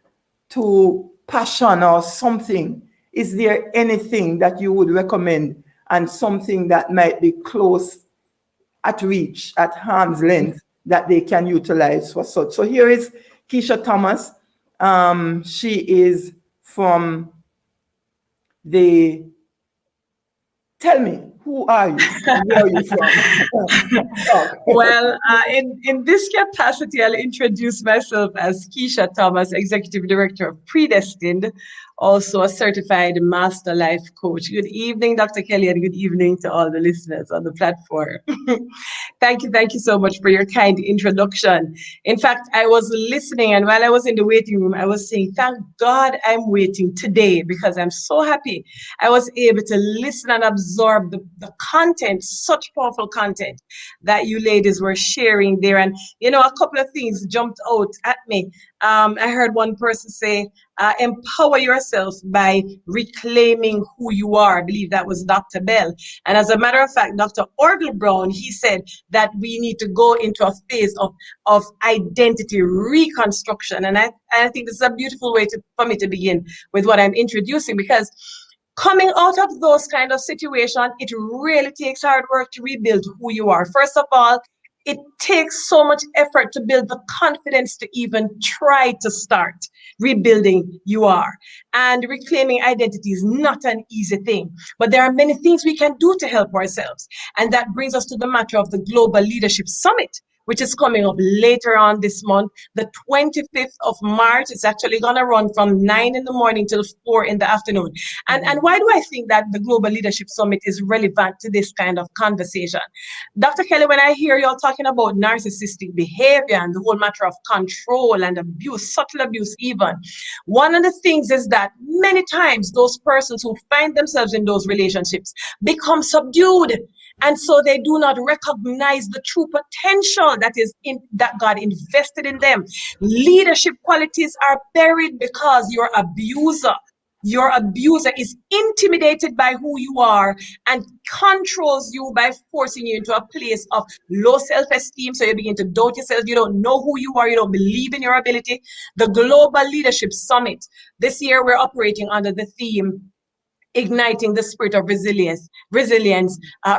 to passion or something. Is there anything that you would recommend, and something that might be close at reach, at arm's length, that they can utilize for such? So here is Keisha Thomas. She is from tell me, who are you? Where are you from? Well, in this capacity, I'll introduce myself as Keisha Thomas, Executive Director of Predestined, also a certified master life coach. Good evening, Dr. Kelly, and good evening to all the listeners on the platform. Thank you so much for your kind introduction. In fact, I was listening, and while I was in the waiting room, I was saying, thank God I'm waiting today, because I'm so happy I was able to listen and absorb the content, such powerful content that you ladies were sharing there. And, you know, a couple of things jumped out at me. I heard one person say, empower yourself by reclaiming who you are. I believe that was Dr. Bell. And as a matter of fact, Dr. Orville Brown, he said that we need to go into a phase of identity reconstruction. And I think this is a beautiful way for me to begin with what I'm introducing, because coming out of those kind of situations, it really takes hard work to rebuild who you are. First of all, it takes so much effort to build the confidence to even try to start rebuilding you are. And reclaiming identity is not an easy thing, but there are many things we can do to help ourselves. And that brings us to the matter of the Global Leadership Summit, which is coming up later on this month, the 25th of March. It's actually going to run from 9 in the morning till 4 in the afternoon. And why do I think that the Global Leadership Summit is relevant to this kind of conversation? Dr. Kelly, when I hear y'all talking about narcissistic behavior and the whole matter of control and abuse, subtle abuse even, one of the things is that many times those persons who find themselves in those relationships become subdued. And so they do not recognize the true potential that God invested in them. Leadership qualities are buried because your abuser is intimidated by who you are and controls you by forcing you into a place of low self-esteem. So you begin to doubt yourself. You don't know who you are. You don't believe in your ability. The Global Leadership Summit, this year we're operating under the theme, igniting the spirit of resilience,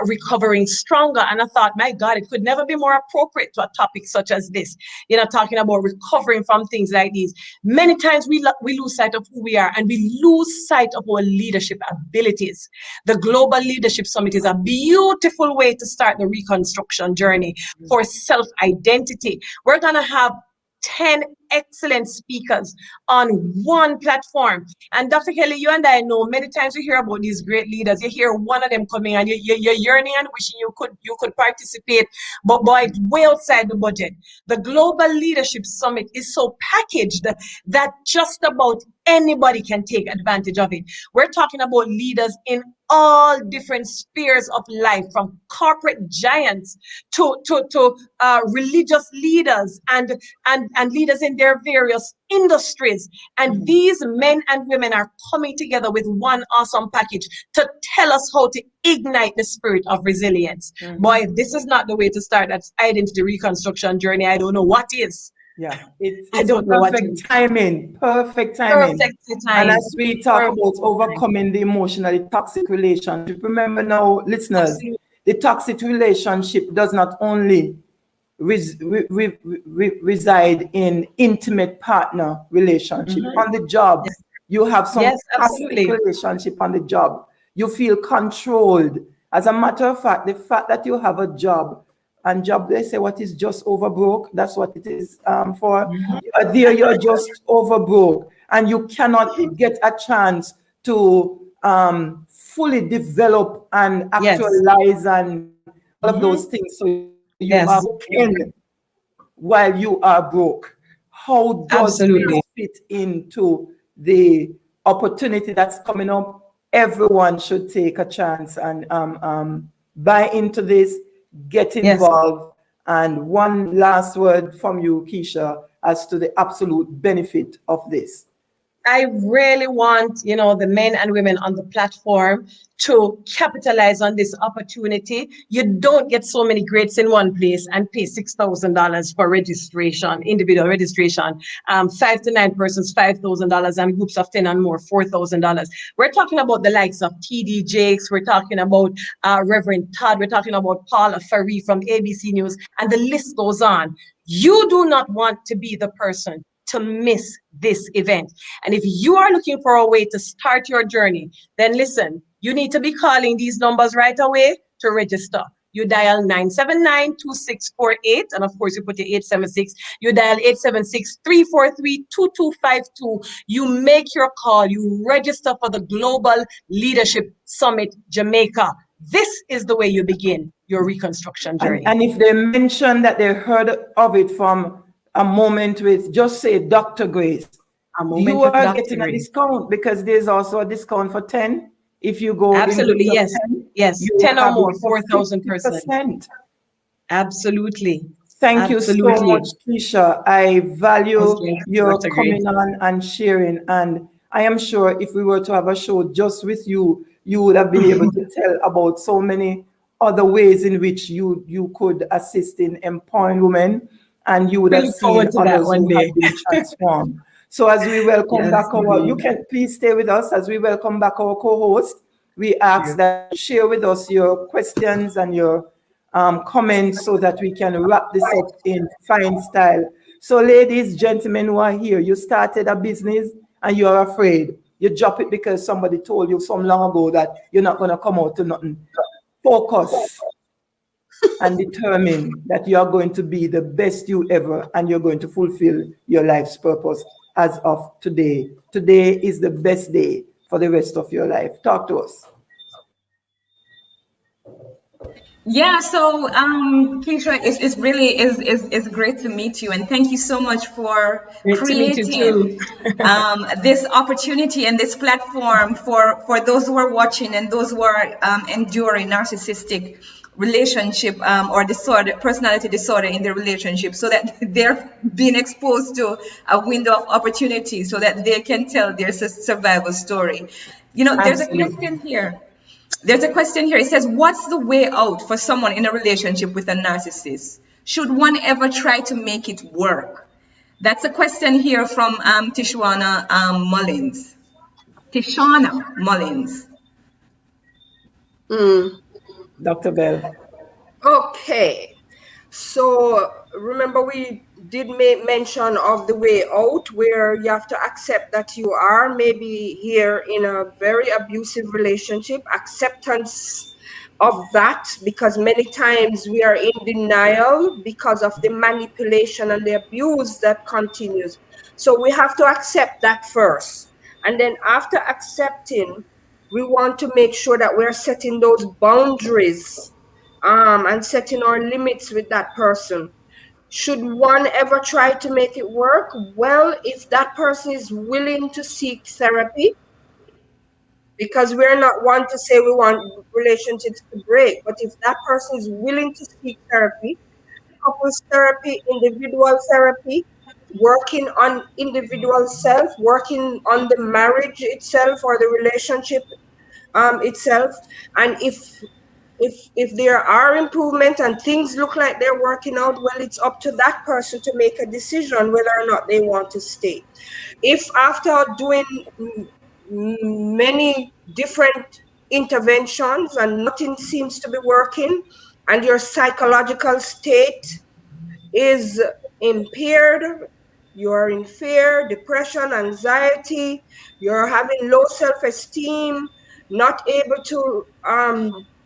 recovering stronger. And I thought, my God, it could never be more appropriate to a topic such as this. You know, talking about recovering from things like these. Many times we lose sight of who we are, and we lose sight of our leadership abilities. The Global Leadership Summit is a beautiful way to start the reconstruction journey for self-identity. We're going to have 10 excellent speakers on one platform. And Dr. Kelly, you and I know many times we hear about these great leaders. You hear one of them coming and you're yearning and wishing you could participate, but boy, it's way outside the budget. The Global Leadership Summit is so packaged that just about anybody can take advantage of it. We're talking about leaders in all different spheres of life, from corporate giants to religious leaders and leaders in their various industries. And these men and women are coming together with one awesome package to tell us how to ignite the spirit of resilience. Boy, if this is not the way to start that identity reconstruction journey, I don't know what is. Yeah, it's perfect timing. And as we talk about overcoming the emotionally toxic relationship, remember now, listeners, absolutely, the toxic relationship does not only reside in intimate partner relationship. On the job, you have some toxic relationship on the job. You feel controlled. As a matter of fact, the fact that you have a job and job. They say what is just over broke. That's what it is for. There you're just over broke, and you cannot get a chance to fully develop and actualize and all of those things. So you are broken while you are broke. How does this fit into the opportunity that's coming up? Everyone should take a chance and buy into this, get involved. And one last word from you, Keisha, as to the absolute benefit of this. I really want, the men and women on the platform to capitalize on this opportunity. You don't get so many grades in one place and pay $6,000 for registration, individual registration. 5 to 9 persons, $5,000, and groups of 10 and more, $4,000. We're talking about the likes of TD Jakes. We're talking about Reverend Todd. We're talking about Paula Faree from ABC News, and the list goes on. You do not want to be the person to miss this event. And if you are looking for a way to start your journey, then listen, you need to be calling these numbers right away to register. You dial 979-2648, and of course you put your 876. You dial 876-343-2252. You make your call. You register for the Global Leadership Summit Jamaica. This is the way you begin your reconstruction journey. And if they mention that they heard of it from a moment with, just say Dr. Grace, you are getting a discount, because there's also a discount for 10. If you go, absolutely, yes, 10 or more, 4,000 percent. Absolutely. Thank you so much, Keisha. I value your coming on and sharing. And I am sure if we were to have a show just with you, you would have been able to tell about so many other ways in which you could assist in empowering women, and you would have seen others who have been transformed. So as we welcome back you can please stay with us as we welcome back our co-host. We ask that you share with us your questions and your comments so that we can wrap this up in fine style. So ladies, gentlemen who are here, you started a business and you're afraid. You drop it because somebody told you some long ago that you're not going to come out to nothing. Focus and determine that you are going to be the best you ever, and you're going to fulfill your life's purpose as of today. Today is the best day for the rest of your life. Talk to us. Yeah, so Keisha, it's really is great to meet you, and thank you so much for creating this opportunity and this platform for those who are watching and those who are enduring narcissistic relationship or personality disorder in their relationship, so that they're being exposed to a window of opportunity so that they can tell their survival story. There's a question here. It says, what's the way out for someone in a relationship with a narcissist? Should one ever try to make it work? That's a question here from Tishwana Mullins. Tishana Mullins. Dr. Bell. Okay. So remember, we did make mention of the way out, where you have to accept that you are maybe here in a very abusive relationship, acceptance of that, because many times we are in denial because of the manipulation and the abuse that continues. So we have to accept that first. And then after accepting, we want to make sure that we're setting those boundaries and setting our limits with that person. Should one ever try to make it work? Well, if that person is willing to seek therapy, because we're not one to say we want relationships to break, but if that person is willing to seek therapy, couples therapy, individual therapy, working on individual self, working on the marriage itself or the relationship itself, and if there are improvements and things look like they're working out, well, it's up to that person to make a decision whether or not they want to stay. If after doing many different interventions and nothing seems to be working, and your psychological state is impaired, you are in fear, depression, anxiety, you're having low self-esteem, not able to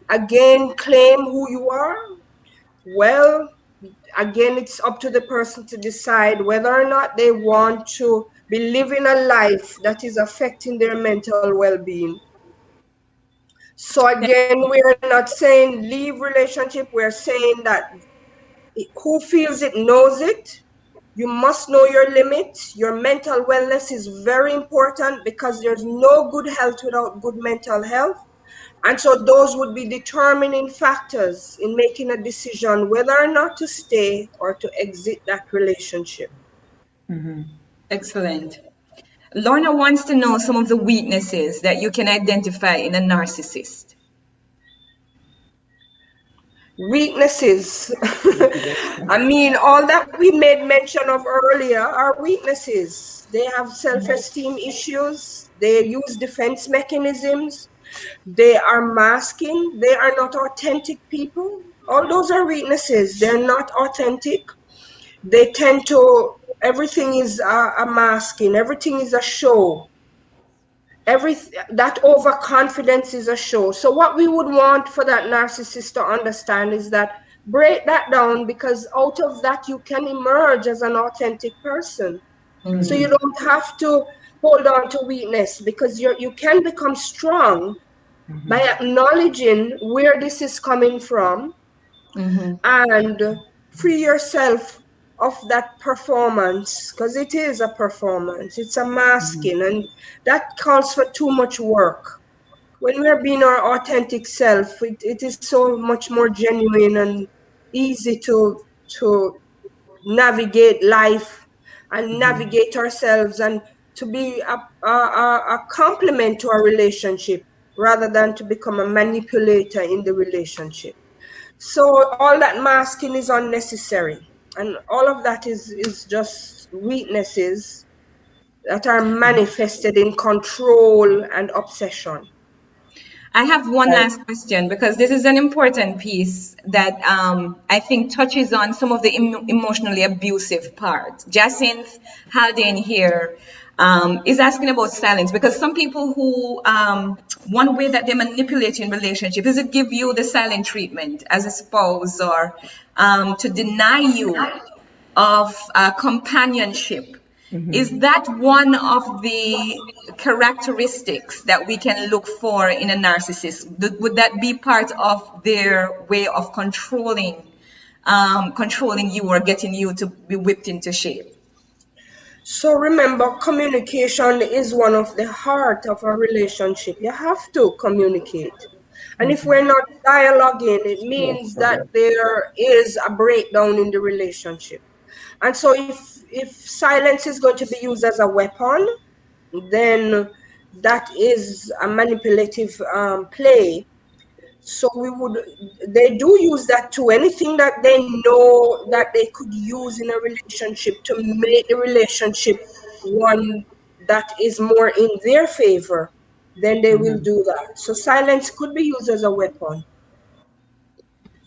again claim who you are, Well, again, it's up to the person to decide whether or not they want to be living a life that is affecting their mental well-being. So again, we're not saying leave relationship. We're saying that who feels it knows it. You must know your limits. Your mental wellness is very important because there's no good health without good mental health. And so those would be determining factors in making a decision whether or not to stay or to exit that relationship. Excellent. Lorna wants to know some of the weaknesses that you can identify in a narcissist. Weaknesses. I mean, all that we made mention of earlier are weaknesses. They have self-esteem issues. They use defense mechanisms. They are masking. They are not authentic people. All those are weaknesses. They're not authentic. They tend to, everything is a masking. Everything is a show. That overconfidence is a show. So what we would want for that narcissist to understand is that break that down, because out of that you can emerge as an authentic person. So you don't have to hold on to weakness, because you can become strong by acknowledging where this is coming from and free yourself of that performance, because it is a performance, it's a masking, and that calls for too much work. When we're being our authentic self, it is so much more genuine and easy to navigate life and navigate ourselves, and to be a complement to our relationship rather than to become a manipulator in the relationship. So all that masking is unnecessary, and all of that is just weaknesses that are manifested in control and obsession. I have one last question, because this is an important piece that I think touches on some of the emotionally abusive part. Jacinth Haldane here is asking about silence, because some people who, one way that they manipulate in relationship is to give you the silent treatment as a spouse, or to deny you of companionship. Is that one of the characteristics that we can look for in a narcissist? Would that be part of their way of controlling you, or getting you to be whipped into shape? So remember, communication is one of the heart of a relationship. You have to communicate. And if we're not dialoguing, it means that there is a breakdown in the relationship. And so if silence is going to be used as a weapon, then that is a manipulative play. So they do use that too. Anything that they know that they could use in a relationship to make the relationship one that is more in their favor, then they will do that. So silence could be used as a weapon.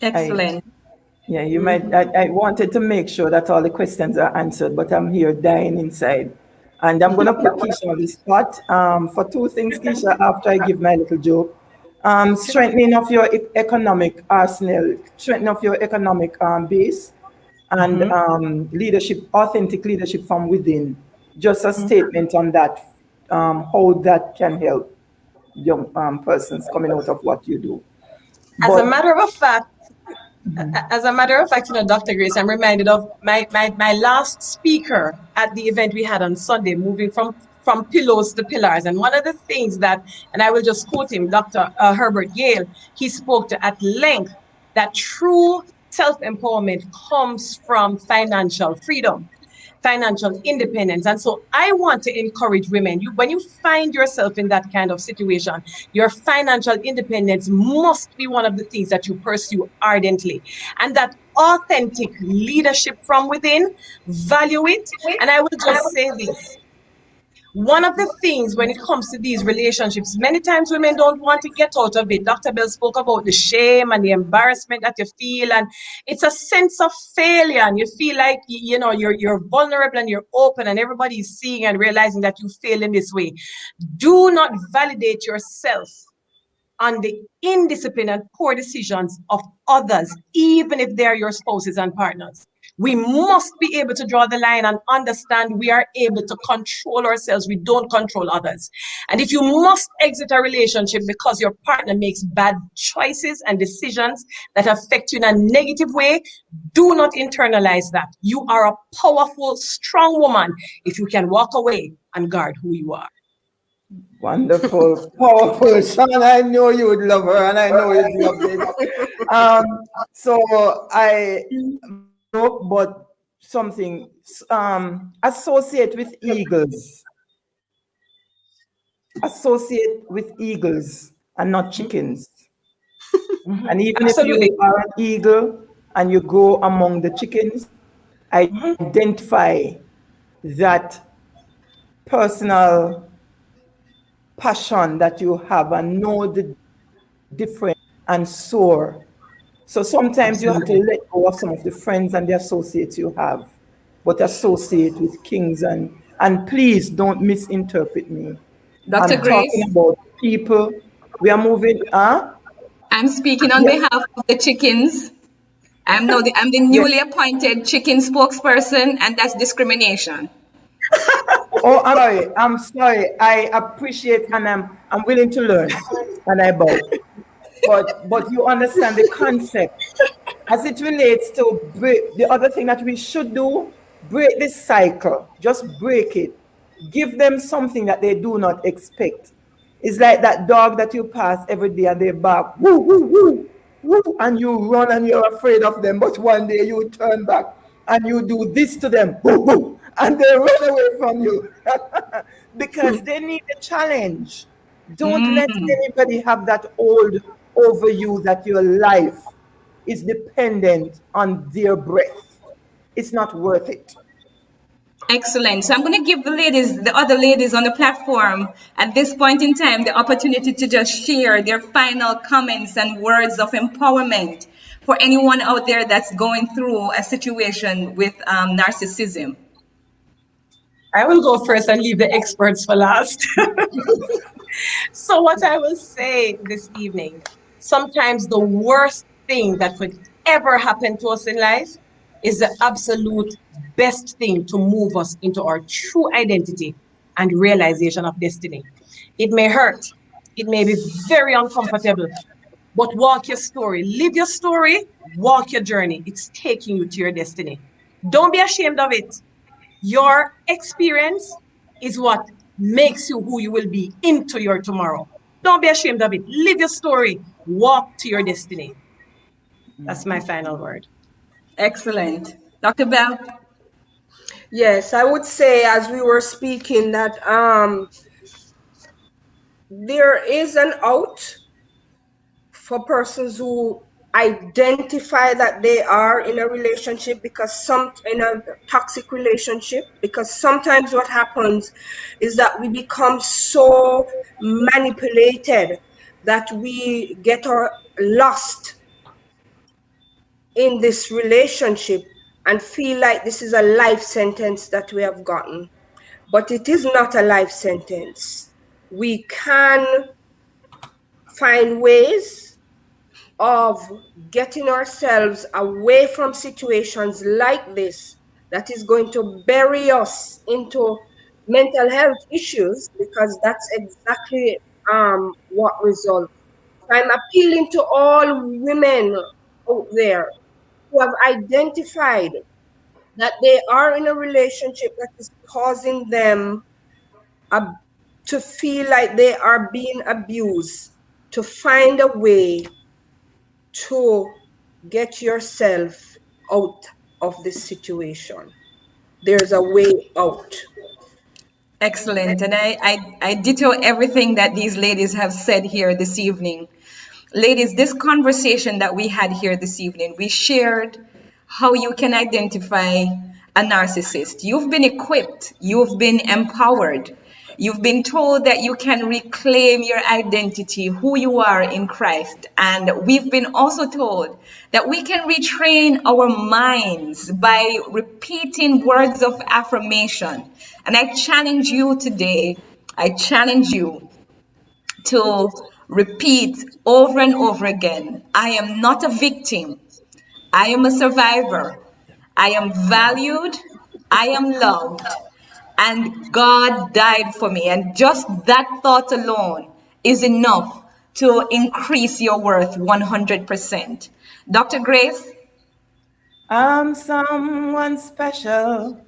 Excellent. Yeah, you might. I wanted to make sure that all the questions are answered, but I'm here dying inside. And I'm going to put Keisha on the spot for two things, Keisha, after I give my little joke. Strengthening of your economic arsenal, strengthening of your economic base, and leadership, authentic leadership from within. Just a statement on that, how that can help young persons coming out of what you do. As a matter of fact, Dr. Grace, I'm reminded of my last speaker at the event we had on Sunday, moving from pillows to pillars. And one of the things that, and I will just quote him, Dr. Herbert Yale, he spoke to at length that true self-empowerment comes from financial freedom, financial independence. And so I want to encourage women, when you find yourself in that kind of situation, your financial independence must be one of the things that you pursue ardently. And that authentic leadership from within, value it. And I will just say this. One of the things when it comes to these relationships, many times women don't want to get out of it. Dr. Bell spoke about the shame and the embarrassment that you feel, and it's a sense of failure, and you feel like you're vulnerable and you're open, and everybody's seeing and realizing that you fail in this way. Do not validate yourself on the indiscipline and poor decisions of others, even if they're your spouses and partners. We must be able to draw the line and understand we are able to control ourselves. We don't control others. And if you must exit a relationship because your partner makes bad choices and decisions that affect you in a negative way, do not internalize that. You are a powerful, strong woman if you can walk away and guard who you are. Wonderful, powerful, Sean. I know you would love her, and I know you'd love this. So I joke, but something associate with eagles. Associate with eagles and not chickens. And even Absolutely. if you are an eagle and you go among the chickens, identify that personal passion that you have and know the difference and soar. So sometimes you have to let go of some of the friends and the associates you have, but associate with kings and please don't misinterpret me. Dr. I'm talking Grace, about people. We are moving, I'm speaking on yeah, behalf of the chickens. I'm the yeah. newly appointed chicken spokesperson, and that's discrimination. Oh, I'm sorry. I appreciate and I'm willing to learn and I bow. But you understand the concept as it relates to break. The other thing that we should do, break this cycle. Just break it. Give them something that they do not expect. It's like that dog that you pass every day and they bark, woo, woo, woo, woo, and you run and you're afraid of them. But one day you turn back and you do this to them, woo, woo, and they run away from you because they need a challenge. Don't let anybody have that hold over you that your life is dependent on their breath. It's not worth it. Excellent. So I'm going to give the other ladies on the platform at this point in time, the opportunity to just share their final comments and words of empowerment for anyone out there that's going through a situation with narcissism. I will go first and leave the experts for last. So what I will say this evening, sometimes the worst thing that could ever happen to us in life is the absolute best thing to move us into our true identity and realization of destiny. It may hurt. It may be very uncomfortable, but walk your story, live your story, walk your journey. It's taking you to your destiny. Don't be ashamed of it. Your experience is what makes you who you will be into your tomorrow. Don't be ashamed of it. Live your story. Walk to your destiny. That's my final word. Excellent. Dr. Bell? Yes, I would say as we were speaking that there is an out for persons who identify that they are in a relationship in a toxic relationship, because sometimes what happens is that we become so manipulated that we get lost in this relationship and feel like this is a life sentence that we have gotten. But it is not a life sentence. We can find ways of getting ourselves away from situations like this that is going to bury us into mental health issues, because that's exactly what results. I'm appealing to all women out there who have identified that they are in a relationship that is causing them to feel like they are being abused, to find a way to get yourself out of this situation. There's a way out. Excellent. And I ditto everything that these ladies have said here this evening. Ladies, this conversation that we had here this evening, we shared how you can identify a narcissist. You've been equipped, you've been empowered, you've been told that you can reclaim your identity, who you are in Christ. And we've been also told that we can retrain our minds by repeating words of affirmation. And I challenge you today, I challenge you to Repeat over and over again, I am not a victim. I am a survivor. I am valued. I am loved. And God died for me. And just that thought alone is enough to increase your worth 100%. Dr. Grace? I'm someone special.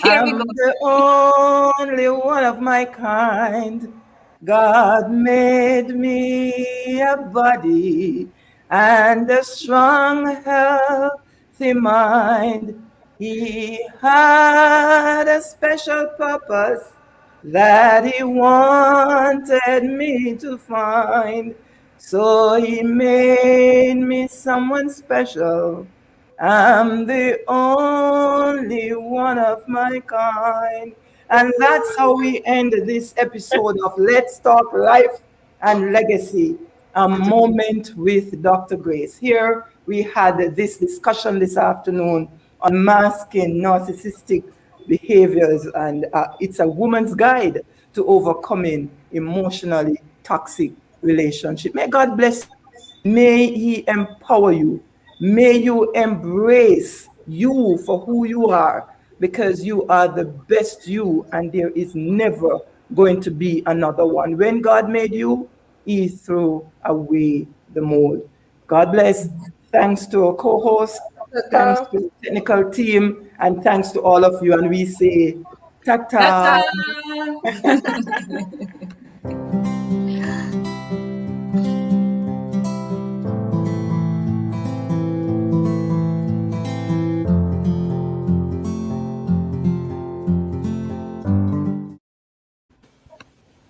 Here we go. I'm the only one of my kind. God made me a body and a strong, healthy mind. He had a special purpose that He wanted me to find. So He made me someone special. I'm the only one of my kind. And that's how we end this episode of Let's Talk Life and Legacy, a moment with Dr. Grace. Here we had this discussion this afternoon on masking narcissistic behaviors, and it's a woman's guide to overcoming emotionally toxic relationship. May God bless you. May He empower you. May you embrace you for who you are, because you are the best you, and there is never going to be another one. When God made you, He threw away the mold. God bless. Thanks to our co-host, thanks to the technical team, and thanks to all of you. And we say, ta-ta. Ta-ta.